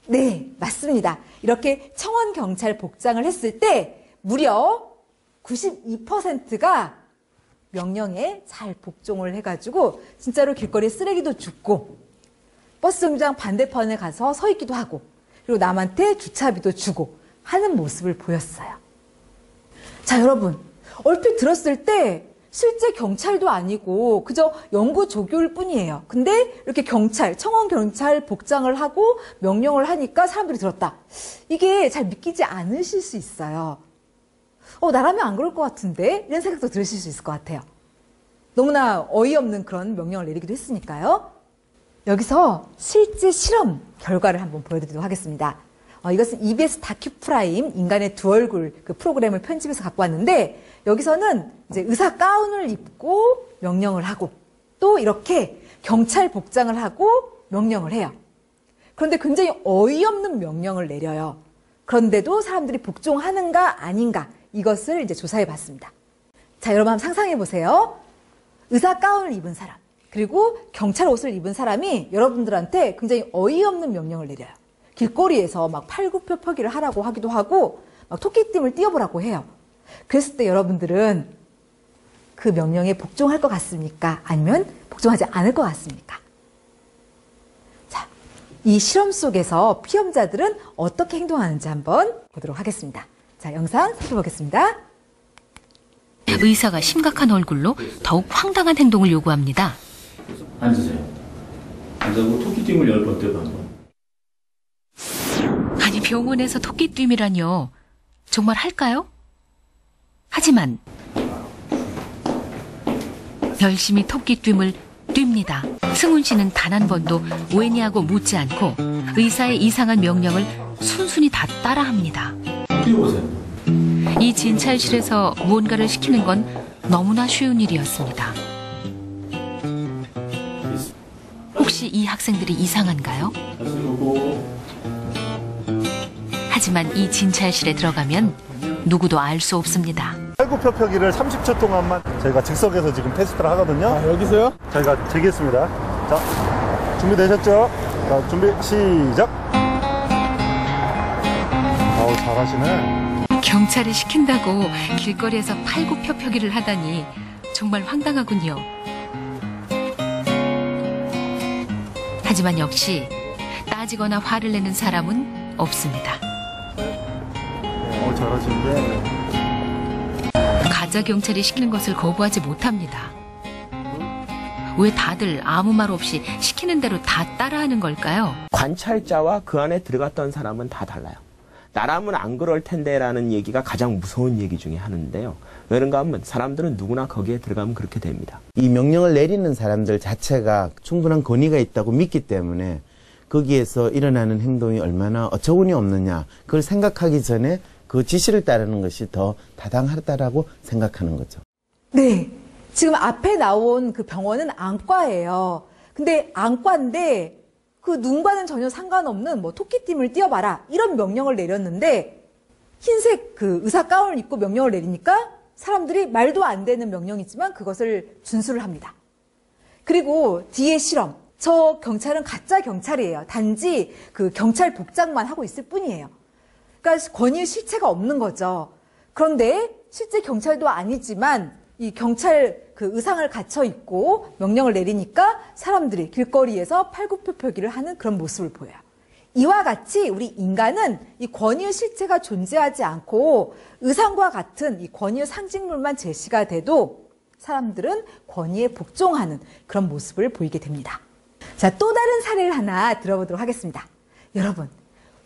네, 맞습니다. 이렇게 청원 경찰 복장을 했을 때 무려 92%가 명령에 잘 복종을 해가지고 진짜로 길거리에 쓰레기도 줍고 버스 정류장 반대편에 가서 서 있기도 하고 그리고 남한테 주차비도 주고 하는 모습을 보였어요. 자, 여러분, 얼핏 들었을 때 실제 경찰도 아니고 그저 연구 조교일 뿐이에요. 근데 이렇게 경찰, 청원 경찰 복장을 하고 명령을 하니까 사람들이 들었다. 이게 잘 믿기지 않으실 수 있어요. 나라면 안 그럴 것 같은데? 이런 생각도 들으실 수 있을 것 같아요. 너무나 어이없는 그런 명령을 내리기도 했으니까요. 여기서 실제 실험 결과를 한번 보여드리도록 하겠습니다. 이것은 EBS 다큐프라임 인간의 두 얼굴 그 프로그램을 편집해서 갖고 왔는데 여기서는 이제 의사 가운을 입고 명령을 하고 또 이렇게 경찰 복장을 하고 명령을 해요. 그런데 굉장히 어이없는 명령을 내려요. 그런데도 사람들이 복종하는가 아닌가 이것을 이제 조사해 봤습니다. 자, 여러분 한번 상상해 보세요. 의사 가운을 입은 사람 그리고 경찰 옷을 입은 사람이 여러분들한테 굉장히 어이없는 명령을 내려요. 길거리에서 막 팔굽혀펴기를 하라고 하기도 하고 막 토끼띠을 띄워보라고 해요. 그랬을 때 여러분들은 그 명령에 복종할 것 같습니까? 아니면 복종하지 않을 것 같습니까? 자, 이 실험 속에서 피험자들은 어떻게 행동하는지 한번 보도록 하겠습니다. 자, 영상 살펴보겠습니다. 의사가 심각한 얼굴로 더욱 황당한 행동을 요구합니다. 앉으세요. 앉아서 토끼띠을 10번 떼봐 한번. 아니 병원에서 토끼뛰미라뇨. 정말 할까요? 하지만 열심히 토끼뛰을 뜁니다. 승훈 씨는 단 한 번도 왜냐고 묻지 않고 의사의 이상한 명령을 순순히 다 따라합니다. 뛰어보세요. 이 진찰실에서 무언가를 시키는 건 너무나 쉬운 일이었습니다. 혹시 이 학생들이 이상한가요? 하지만 이 진찰실에 들어가면 누구도 알 수 없습니다. 팔굽혀펴기를 30초 동안만 저희가 즉석에서 지금 테스트를 하거든요. 여기서요? 저희가 재겠습니다. 자, 준비되셨죠? 자, 준비 시작. 잘하시네. 경찰이 시킨다고 길거리에서 팔굽혀펴기를 하다니 정말 황당하군요. 하지만 역시 따지거나 화를 내는 사람은 없습니다. 잘하시는데. 가짜 경찰이 시키는 것을 거부하지 못합니다. 왜 다들 아무 말 없이 시키는 대로 다 따라하는 걸까요? 관찰자와 그 안에 들어갔던 사람은 다 달라요. 나라면 안 그럴 텐데라는 얘기가 가장 무서운 얘기 중에 하나인데요. 왜 그런가 하면 사람들은 누구나 거기에 들어가면 그렇게 됩니다. 이 명령을 내리는 사람들 자체가 충분한 권위가 있다고 믿기 때문에 거기에서 일어나는 행동이 얼마나 어처구니 없느냐 그걸 생각하기 전에 그 지시를 따르는 것이 더 타당하다라고 생각하는 거죠. 네, 지금 앞에 나온 그 병원은 안과예요. 근데 안과인데 그 눈과는 전혀 상관없는 뭐 토끼띠을 띄워봐라 이런 명령을 내렸는데 흰색 그 의사 가운을 입고 명령을 내리니까 사람들이 말도 안 되는 명령이지만 그것을 준수를 합니다. 그리고 뒤에 실험, 저 경찰은 가짜 경찰이에요. 단지 그 경찰 복장만 하고 있을 뿐이에요. 그러니까 권위의 실체가 없는 거죠. 그런데 실제 경찰도 아니지만 이 경찰 그 의상을 갖춰 입고 명령을 내리니까 사람들이 길거리에서 팔굽혀펴기를 하는 그런 모습을 보여요. 이와 같이 우리 인간은 이 권위의 실체가 존재하지 않고 의상과 같은 이 권위의 상징물만 제시가 돼도 사람들은 권위에 복종하는 그런 모습을 보이게 됩니다. 자, 또 다른 사례를 하나 들어보도록 하겠습니다. 여러분,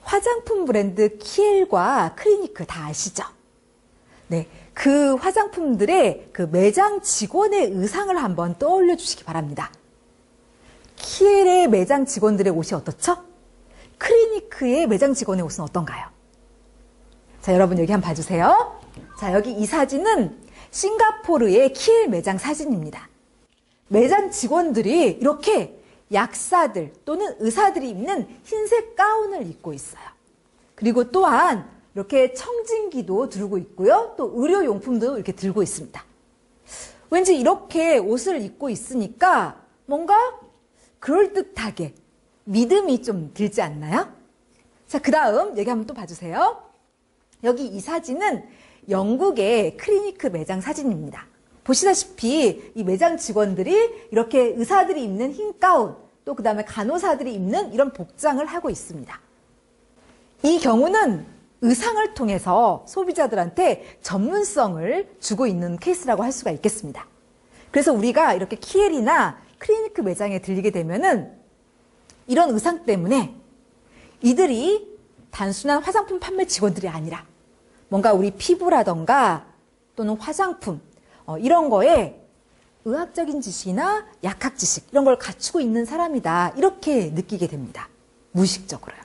화장품 브랜드 키엘과 크리니크 다 아시죠? 네, 그 화장품들의 그 매장 직원의 의상을 한번 떠올려 주시기 바랍니다. 키엘의 매장 직원들의 옷이 어떻죠? 크리니크의 매장 직원의 옷은 어떤가요? 자, 여러분 여기 한번 봐주세요. 자, 여기 이 사진은 싱가포르의 키엘 매장 사진입니다. 매장 직원들이 이렇게 약사들 또는 의사들이 입는 흰색 가운을 입고 있어요. 그리고 또한 이렇게 청진기도 들고 있고요. 또 의료용품도 이렇게 들고 있습니다. 왠지 이렇게 옷을 입고 있으니까 뭔가 그럴듯하게 믿음이 좀 들지 않나요? 자, 그 다음 여기 한번 또 봐주세요. 여기 이 사진은 영국의 크리니크 매장 사진입니다. 보시다시피 이 매장 직원들이 이렇게 의사들이 입는 흰 가운, 또 그 다음에 간호사들이 입는 이런 복장을 하고 있습니다. 이 경우는 의상을 통해서 소비자들한테 전문성을 주고 있는 케이스라고 할 수가 있겠습니다. 그래서 우리가 이렇게 키엘이나 크리니크 매장에 들리게 되면은 이런 의상 때문에 이들이 단순한 화장품 판매 직원들이 아니라 뭔가 우리 피부라던가 또는 화장품 이런 거에 의학적인 지식이나 약학 지식 이런 걸 갖추고 있는 사람이다 이렇게 느끼게 됩니다. 무의식적으로요.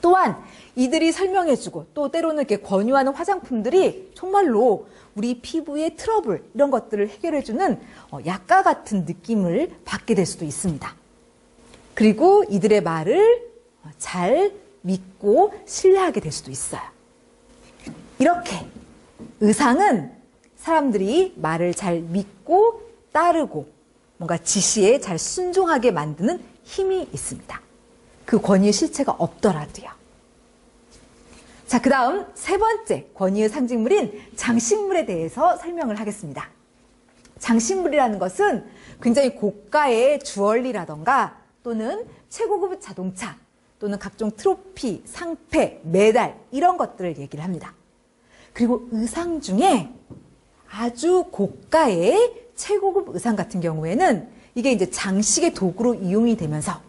또한 이들이 설명해주고 또 때로는 이렇게 권유하는 화장품들이 정말로 우리 피부의 트러블 이런 것들을 해결해주는 약과 같은 느낌을 받게 될 수도 있습니다. 그리고 이들의 말을 잘 믿고 신뢰하게 될 수도 있어요. 이렇게 의상은 사람들이 말을 잘 믿고 따르고 뭔가 지시에 잘 순종하게 만드는 힘이 있습니다. 그 권위의 실체가 없더라도요. 자, 그 다음 세 번째 권위의 상징물인 장식물에 대해서 설명을 하겠습니다. 장식물이라는 것은 굉장히 고가의 주얼리라던가 또는 최고급 자동차 또는 각종 트로피, 상패, 메달 이런 것들을 얘기를 합니다. 그리고 의상 중에 아주 고가의 최고급 의상 같은 경우에는 이게 이제 장식의 도구로 이용이 되면서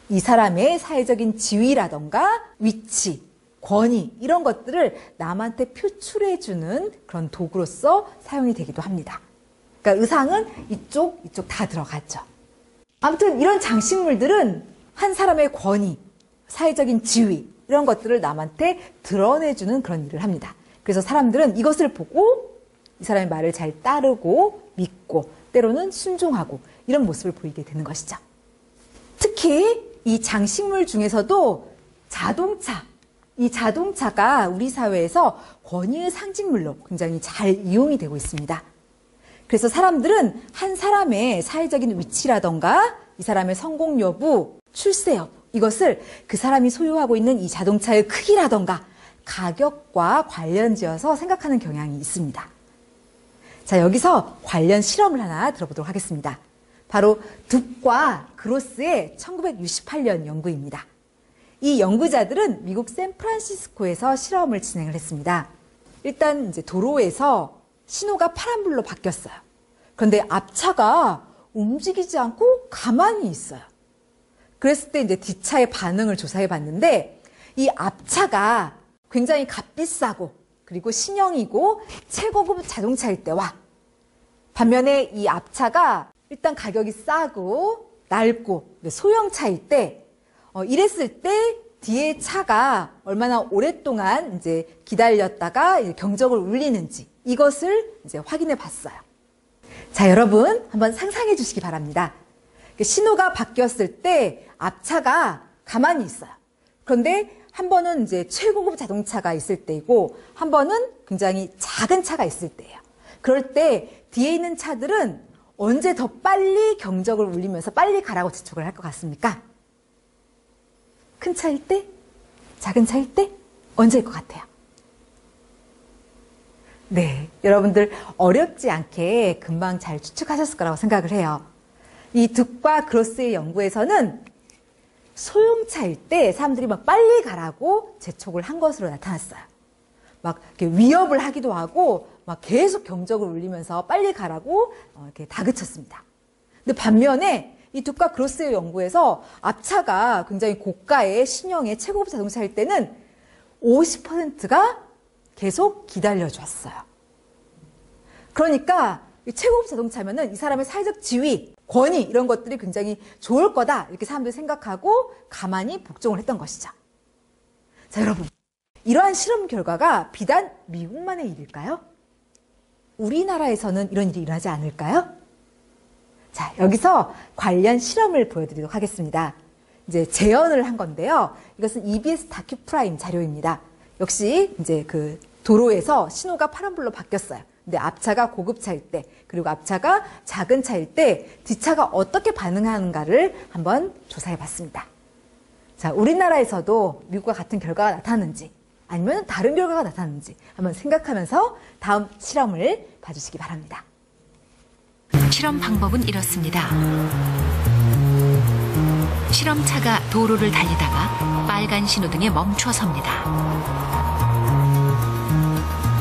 이 사람의 사회적인 지위라던가 위치, 권위 이런 것들을 남한테 표출해주는 그런 도구로서 사용이 되기도 합니다. 그러니까 의상은 이쪽 다 들어가죠. 아무튼 이런 장식물들은 한 사람의 권위, 사회적인 지위 이런 것들을 남한테 드러내주는 그런 일을 합니다. 그래서 사람들은 이것을 보고 이 사람의 말을 잘 따르고 믿고 때로는 순종하고 이런 모습을 보이게 되는 것이죠. 특히 이 장식물 중에서도 자동차, 이 자동차가 우리 사회에서 권위의 상징물로 굉장히 잘 이용이 되고 있습니다. 그래서 사람들은 한 사람의 사회적인 위치라던가 이 사람의 성공 여부, 출세 여부 이것을 그 사람이 소유하고 있는 이 자동차의 크기라던가 가격과 관련지어서 생각하는 경향이 있습니다. 자, 여기서 관련 실험을 하나 들어보도록 하겠습니다. 바로 둡과 그로스의 1968년 연구입니다. 이 연구자들은 미국 샌프란시스코에서 실험을 진행을 했습니다. 일단 이제 도로에서 신호가 파란불로 바뀌었어요. 그런데 앞차가 움직이지 않고 가만히 있어요. 그랬을 때 이제 뒷차의 반응을 조사해 봤는데 이 앞차가 굉장히 값비싸고 그리고 신형이고 최고급 자동차일 때와 반면에 이 앞차가 일단 가격이 싸고 낡고 소형차일 때 이랬을 때 뒤에 차가 얼마나 오랫동안 이제 기다렸다가 이제 경적을 울리는지 이것을 이제 확인해 봤어요. 자, 여러분 한번 상상해 주시기 바랍니다. 신호가 바뀌었을 때 앞차가 가만히 있어요. 그런데 한 번은 이제 최고급 자동차가 있을 때이고 한 번은 굉장히 작은 차가 있을 때예요. 그럴 때 뒤에 있는 차들은 언제 더 빨리 경적을 울리면서 빨리 가라고 재촉을 할 것 같습니까? 큰 차일 때? 작은 차일 때? 언제일 것 같아요? 네, 여러분들 어렵지 않게 금방 잘 추측하셨을 거라고 생각을 해요. 이 득과 그로스의 연구에서는 소형차일 때 사람들이 막 빨리 가라고 재촉을 한 것으로 나타났어요. 막 이렇게 위협을 하기도 하고 막 계속 경적을 울리면서 빨리 가라고 이렇게 다그쳤습니다. 근데 반면에 이 득과 그로스의 연구에서 앞차가 굉장히 고가의 신형의 최고급 자동차일 때는 50%가 계속 기다려줬어요. 그러니까 최고급 자동차면은 이 사람의 사회적 지위, 권위 이런 것들이 굉장히 좋을 거다 이렇게 사람들이 생각하고 가만히 복종을 했던 것이죠. 자, 여러분, 이러한 실험 결과가 비단 미국만의 일일까요? 우리나라에서는 이런 일이 일어나지 않을까요? 자, 여기서 관련 실험을 보여드리도록 하겠습니다. 이제 재현을 한 건데요. 이것은 EBS 다큐 프라임 자료입니다. 역시 이제 그 도로에서 신호가 파란불로 바뀌었어요. 근데 앞차가 고급차일 때, 그리고 앞차가 작은 차일 때 뒷차가 어떻게 반응하는가를 한번 조사해 봤습니다. 자, 우리나라에서도 미국과 같은 결과가 나타났는지 아니면 다른 결과가 나타났는지 한번 생각하면서 다음 실험을 봐주시기 바랍니다. 실험 방법은 이렇습니다. 실험차가 도로를 달리다가 빨간 신호등에 멈춰섭니다.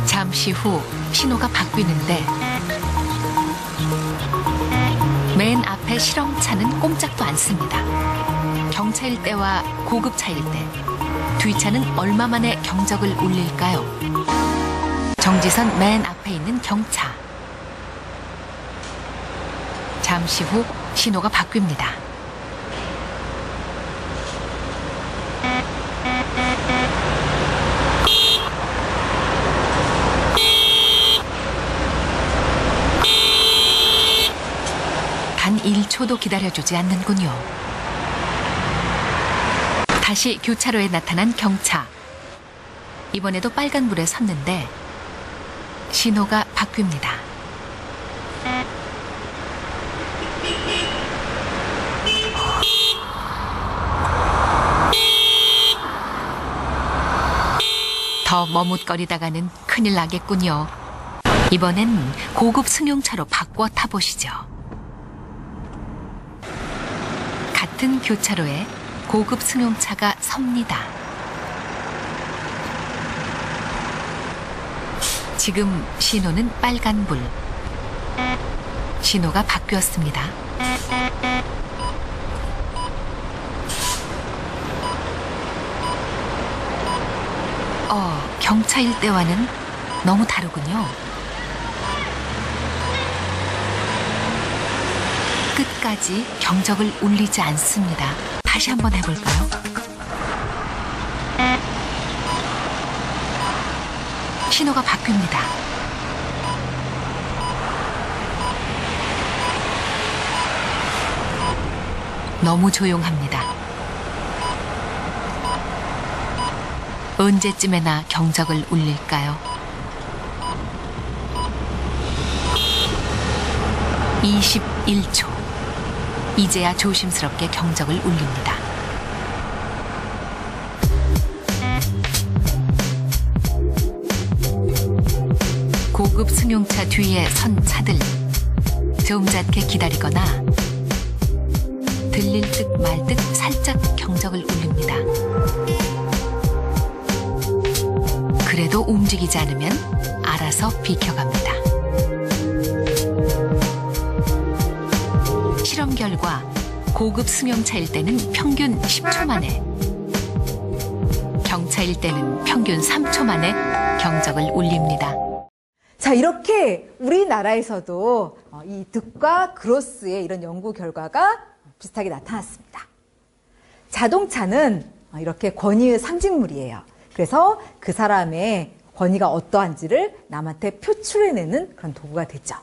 잠시 후 신호가 바뀌는데 맨 앞에 실험차는 꼼짝도 않습니다. 경차일 때와 고급차일 때 뒤차는 얼마 만에 경적을 울릴까요? 정지선 맨 앞에 있는 경차. 잠시 후 신호가 바뀝니다. 단 1초도 기다려주지 않는군요. 다시 교차로에 나타난 경차. 이번에도 빨간불에 섰는데 신호가 바뀝니다. 더 머뭇거리다가는 큰일 나겠군요. 이번엔 고급 승용차로 바꿔 타보시죠. 같은 교차로에 고급 승용차가 섭니다. 지금 신호는 빨간불. 신호가 바뀌었습니다. 경차일 때와는 너무 다르군요. 끝까지 경적을 울리지 않습니다. 다시 한번 해볼까요? 신호가 바뀝니다. 너무 조용합니다. 언제쯤에나 경적을 울릴까요? 21초. 이제야 조심스럽게 경적을 울립니다. 고급 승용차 뒤에 선 차들. 점잖게 기다리거나 들릴 듯 말 듯 살짝 경적을 울립니다. 그래도 움직이지 않으면 알아서 비켜갑니다. 실험 결과 고급 승용차일 때는 평균 10초 만에, 경차일 때는 평균 3초 만에 경적을 울립니다. 자, 이렇게 우리나라에서도 이 득과 그로스의 이런 연구 결과가 비슷하게 나타났습니다. 자동차는 이렇게 권위의 상징물이에요. 그래서 그 사람의 권위가 어떠한지를 남한테 표출해내는 그런 도구가 되죠.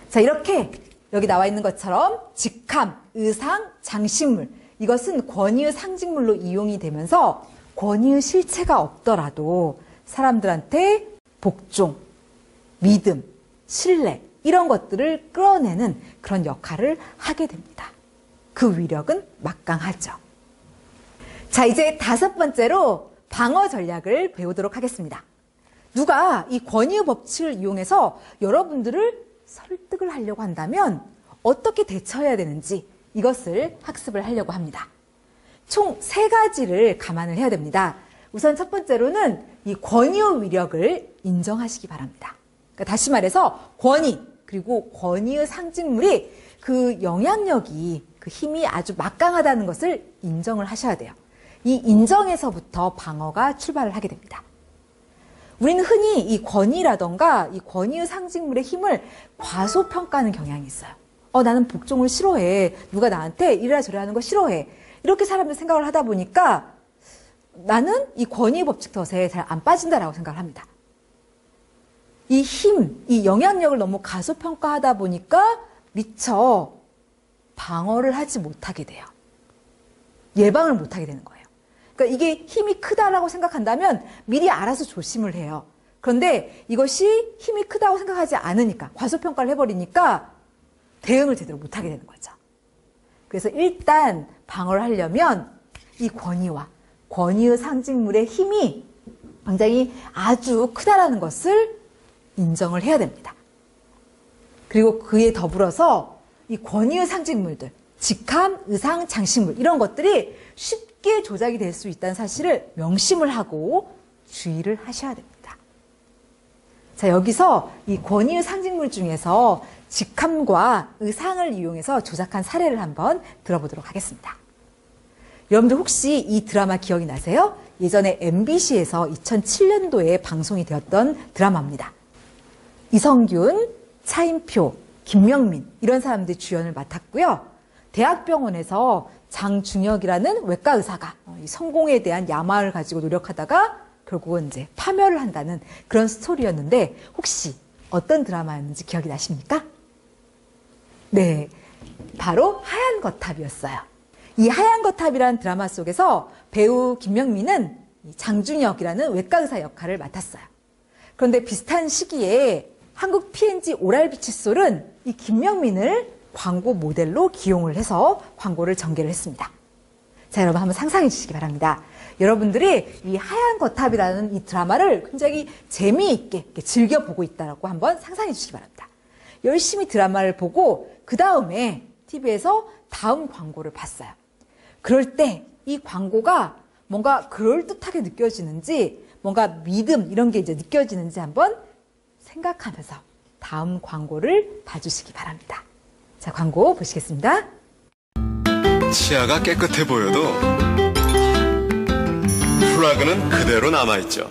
자, 이렇게 여기 나와 있는 것처럼 직함, 의상, 장식물, 이것은 권위의 상징물로 이용이 되면서 권위의 실체가 없더라도 사람들한테 복종, 믿음, 신뢰 이런 것들을 끌어내는 그런 역할을 하게 됩니다. 그 위력은 막강하죠. 자, 이제 5번째로 방어 전략을 배우도록 하겠습니다. 누가 이 권위의 법칙을 이용해서 여러분들을 설득을 하려고 한다면 어떻게 대처해야 되는지 이것을 학습을 하려고 합니다. 총 3가지를 감안을 해야 됩니다. 우선 첫 번째로는 이 권위의 위력을 인정하시기 바랍니다. 그러니까 다시 말해서 권위 그리고 권위의 상징물이 그 영향력이 그 힘이 아주 막강하다는 것을 인정을 하셔야 돼요. 이 인정에서부터 방어가 출발을 하게 됩니다. 우리는 흔히 이 권위라던가 이 권위의 상징물의 힘을 과소평가하는 경향이 있어요. 나는 복종을 싫어해. 누가 나한테 이래라 저래라 하는 거 싫어해. 이렇게 사람들 생각을 하다 보니까 나는 이 권위의 법칙 덫에 잘 안 빠진다라고 생각을 합니다. 이 힘, 이 영향력을 너무 과소평가하다 보니까 미처 방어를 하지 못하게 돼요. 예방을 못하게 되는 거예요. 그러니까 이게 힘이 크다라고 생각한다면 미리 알아서 조심을 해요. 그런데 이것이 힘이 크다고 생각하지 않으니까 과소평가를 해버리니까 대응을 제대로 못하게 되는 거죠. 그래서 일단 방어를 하려면 이 권위와 권위의 상징물의 힘이 굉장히 아주 크다라는 것을 인정을 해야 됩니다. 그리고 그에 더불어서 이 권위의 상징물들, 직함, 의상, 장식물 이런 것들이 쉽게 조작이 될 수 있다는 사실을 명심을 하고 주의를 하셔야 됩니다. 자, 여기서 이 권위의 상징물 중에서 직함과 의상을 이용해서 조작한 사례를 한번 들어보도록 하겠습니다. 여러분들 혹시 이 드라마 기억이 나세요? 예전에 MBC에서 2007년도에 방송이 되었던 드라마입니다. 이성균, 차인표, 김명민 이런 사람들이 주연을 맡았고요. 대학병원에서 장중혁이라는 외과 의사가 이 성공에 대한 야망을 가지고 노력하다가 결국은 이제 파멸을 한다는 그런 스토리였는데 혹시 어떤 드라마였는지 기억이 나십니까? 네, 바로 하얀 거탑이었어요. 이 하얀 거탑이라는 드라마 속에서 배우 김명민은 장중혁이라는 외과 의사 역할을 맡았어요. 그런데 비슷한 시기에 한국 P&G 오랄비칫솔은 이 김명민을 광고 모델로 기용을 해서 광고를 전개를 했습니다. 자, 여러분 한번 상상해 주시기 바랍니다. 여러분들이 이 하얀 거탑이라는 이 드라마를 굉장히 재미있게 즐겨보고 있다고 한번 상상해 주시기 바랍니다. 열심히 드라마를 보고 그 다음에 TV에서 다음 광고를 봤어요. 그럴 때 이 광고가 뭔가 그럴듯하게 느껴지는지 뭔가 믿음 이런 게 이제 느껴지는지 한번 생각하면서 다음 광고를 봐주시기 바랍니다. 자, 광고 보시겠습니다. 치아가 깨끗해 보여도 플라그는 그대로 남아있죠.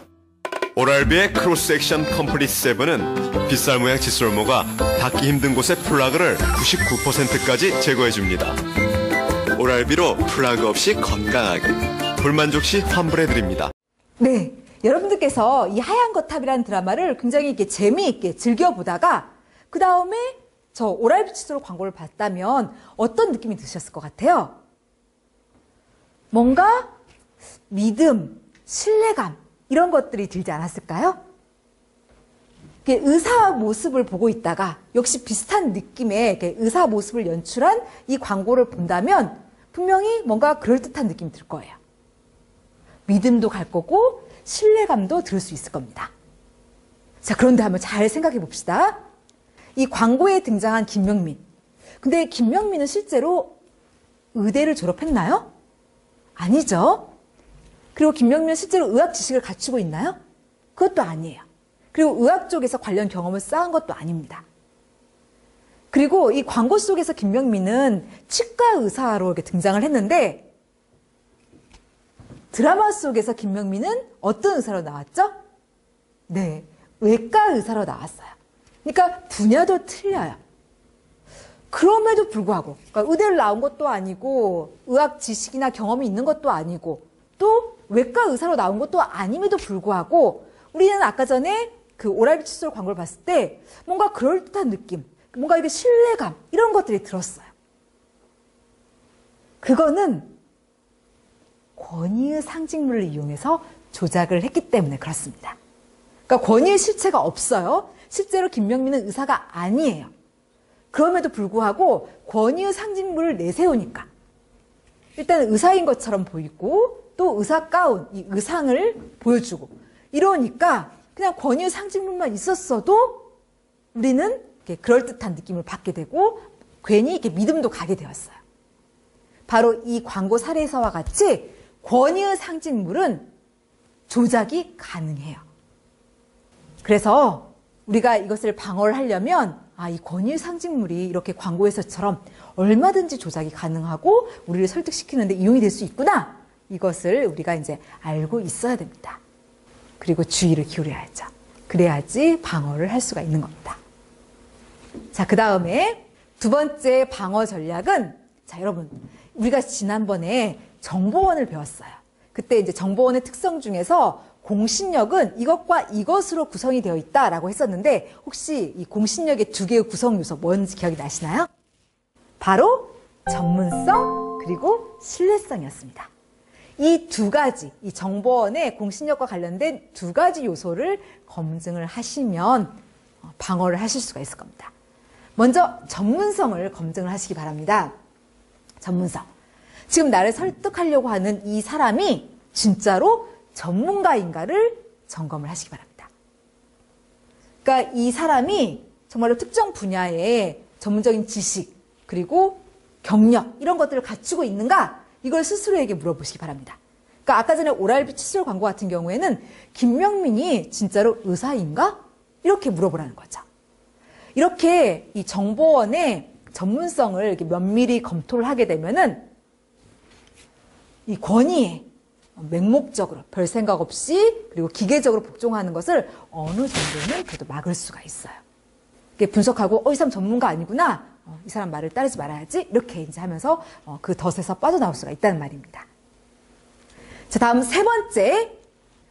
오랄비의 크로스 액션 컴플리트 7은 빗살 모양 칫솔모가 닿기 힘든 곳의 플라그를 99%까지 제거해줍니다. 오랄비로 플라그 없이 건강하게 불만족 시 환불해드립니다. 네, 여러분들께서 이 하얀 거탑이라는 드라마를 굉장히 이렇게 재미있게 즐겨보다가 그 다음에 저 오랄비 칫솔 광고를 봤다면 어떤 느낌이 드셨을 것 같아요? 뭔가 믿음, 신뢰감 이런 것들이 들지 않았을까요? 의사 모습을 보고 있다가 역시 비슷한 느낌의 의사 모습을 연출한 이 광고를 본다면 분명히 뭔가 그럴듯한 느낌이 들 거예요. 믿음도 갈 거고 신뢰감도 들을 수 있을 겁니다. 자, 그런데 한번 잘 생각해 봅시다. 이 광고에 등장한 김명민. 근데 김명민은 실제로 의대를 졸업했나요? 아니죠. 그리고 김명민은 실제로 의학 지식을 갖추고 있나요? 그것도 아니에요. 그리고 의학 쪽에서 관련 경험을 쌓은 것도 아닙니다. 그리고 이 광고 속에서 김명민은 치과 의사로 이렇게 등장을 했는데 드라마 속에서 김명민은 어떤 의사로 나왔죠? 네, 외과 의사로 나왔어요. 그러니까 분야도 틀려요. 그럼에도 불구하고 그러니까 의대를 나온 것도 아니고 의학 지식이나 경험이 있는 것도 아니고 또 외과 의사로 나온 것도 아님에도 불구하고 우리는 아까 전에 그 오랄비 칫솔 광고를 봤을 때 뭔가 그럴듯한 느낌, 뭔가 이게 신뢰감 이런 것들이 들었어요. 그거는 권위의 상징물을 이용해서 조작을 했기 때문에 그렇습니다. 그러니까 권위의 실체가 없어요. 실제로 김명민은 의사가 아니에요. 그럼에도 불구하고 권위의 상징물을 내세우니까 일단 의사인 것처럼 보이고 또 의사 가운, 이 의상을 보여주고 이러니까 그냥 권위의 상징물만 있었어도 우리는 이렇게 그럴듯한 느낌을 받게 되고 괜히 이렇게 믿음도 가게 되었어요. 바로 이 광고 사례에서와 같이 권위의 상징물은 조작이 가능해요. 그래서 우리가 이것을 방어를 하려면 이 권위의 상징물이 이렇게 광고에서처럼 얼마든지 조작이 가능하고 우리를 설득시키는데 이용이 될 수 있구나. 이것을 우리가 이제 알고 있어야 됩니다. 그리고 주의를 기울여야죠. 그래야지 방어를 할 수가 있는 겁니다. 자, 그 다음에 두 번째 방어 전략은 자, 여러분 우리가 지난번에 정보원을 배웠어요. 그때 이제 정보원의 특성 중에서 공신력은 이것과 이것으로 구성이 되어 있다라고 했었는데 혹시 이 공신력의 두 개의 구성 요소 뭔지 기억이 나시나요? 바로 전문성 그리고 신뢰성이었습니다. 이 두 가지, 이 정보원의 공신력과 관련된 두 가지 요소를 검증을 하시면 방어를 하실 수가 있을 겁니다. 먼저 전문성을 검증을 하시기 바랍니다. 전문성. 지금 나를 설득하려고 하는 이 사람이 진짜로 전문가인가를 점검을 하시기 바랍니다. 그러니까 이 사람이 정말로 특정 분야의 전문적인 지식 그리고 경력 이런 것들을 갖추고 있는가 이걸 스스로에게 물어보시기 바랍니다. 그러니까 아까 전에 오랄비 칫솔 광고 같은 경우에는 김명민이 진짜로 의사인가? 이렇게 물어보라는 거죠. 이렇게 이 정보원의 전문성을 이렇게 면밀히 검토를 하게 되면은 이 권위에 맹목적으로 별 생각 없이 그리고 기계적으로 복종하는 것을 어느 정도는 그래도 막을 수가 있어요. 이렇게 분석하고 이 사람 전문가 아니구나. 이 사람 말을 따르지 말아야지. 이렇게 이제 하면서 그 덫에서 빠져나올 수가 있다는 말입니다. 자, 다음 세 번째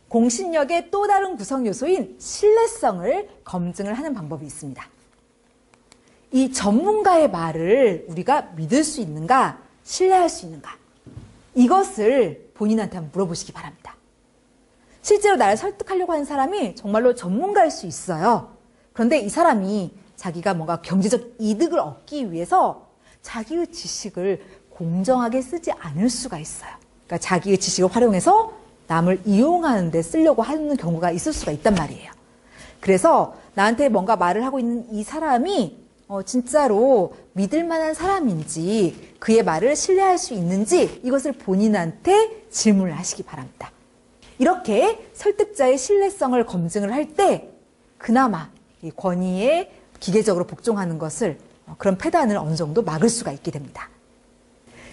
공신력의 또 다른 구성 요소인 신뢰성을 검증을 하는 방법이 있습니다. 이 전문가의 말을 우리가 믿을 수 있는가, 신뢰할 수 있는가 이것을 본인한테 한번 물어보시기 바랍니다. 실제로 나를 설득하려고 하는 사람이 정말로 전문가일 수 있어요. 그런데 이 사람이 자기가 뭔가 경제적 이득을 얻기 위해서 자기의 지식을 공정하게 쓰지 않을 수가 있어요. 그러니까 자기의 지식을 활용해서 남을 이용하는 데 쓰려고 하는 경우가 있을 수가 있단 말이에요. 그래서 나한테 뭔가 말을 하고 있는 이 사람이 진짜로 믿을 만한 사람인지 그의 말을 신뢰할 수 있는지 이것을 본인한테 질문을 하시기 바랍니다. 이렇게 설득자의 신뢰성을 검증을 할 때 그나마 이 권위에 기계적으로 복종하는 것을 그런 패단을 어느 정도 막을 수가 있게 됩니다.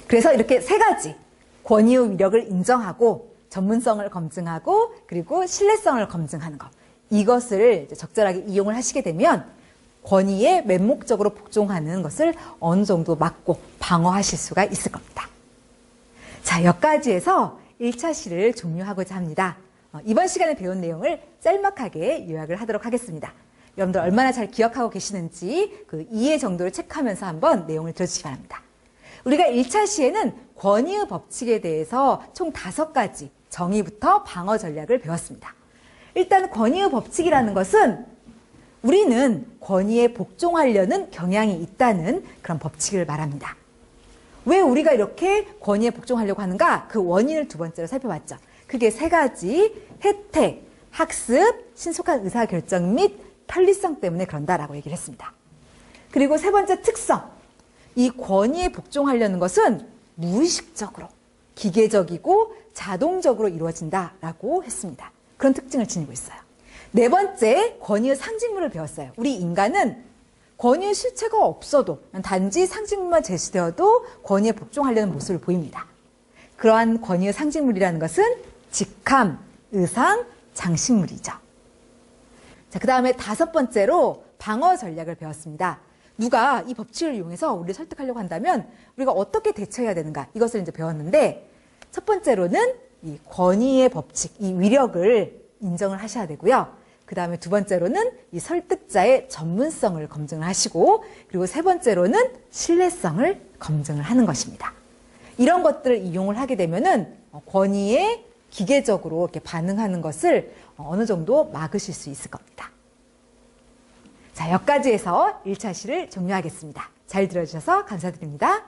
그래서 이렇게 세 가지 권위의 위력을 인정하고 전문성을 검증하고 그리고 신뢰성을 검증하는 것 이것을 이제 적절하게 이용을 하시게 되면 권위에 맹목적으로 복종하는 것을 어느 정도 막고 방어하실 수가 있을 겁니다. 자, 여기까지해서 1차 시를 종료하고자 합니다. 이번 시간에 배운 내용을 짤막하게 요약을 하도록 하겠습니다. 여러분들 얼마나 잘 기억하고 계시는지 그 이해 정도를 체크하면서 한번 내용을 들어주시기 바랍니다. 우리가 1차 시에는 권위의 법칙에 대해서 총 5가지 정의부터 방어 전략을 배웠습니다. 일단 권위의 법칙이라는 것은 우리는 권위에 복종하려는 경향이 있다는 그런 법칙을 말합니다. 왜 우리가 이렇게 권위에 복종하려고 하는가? 그 원인을 두 번째로 살펴봤죠. 그게 세 가지 혜택, 학습, 신속한 의사결정 및 편리성 때문에 그런다라고 얘기를 했습니다. 그리고 세 번째 특성, 이 권위에 복종하려는 것은 무의식적으로, 기계적이고 자동적으로 이루어진다라고 했습니다. 그런 특징을 지니고 있어요. 네 번째, 권위의 상징물을 배웠어요. 우리 인간은 권위의 실체가 없어도 단지 상징물만 제시되어도 권위에 복종하려는 모습을 보입니다. 그러한 권위의 상징물이라는 것은 직함, 의상, 장식물이죠. 자, 그 다음에 5번째로 방어 전략을 배웠습니다. 누가 이 법칙을 이용해서 우리를 설득하려고 한다면 우리가 어떻게 대처해야 되는가 이것을 이제 배웠는데 첫 번째로는 이 권위의 법칙, 이 위력을 인정을 하셔야 되고요. 그 다음에 두 번째로는 이 설득자의 전문성을 검증을 하시고 그리고 세 번째로는 신뢰성을 검증을 하는 것입니다. 이런 것들을 이용을 하게 되면은 권위에 기계적으로 이렇게 반응하는 것을 어느 정도 막으실 수 있을 겁니다. 자, 여기까지 해서 1차 시를 종료하겠습니다. 잘 들어주셔서 감사드립니다.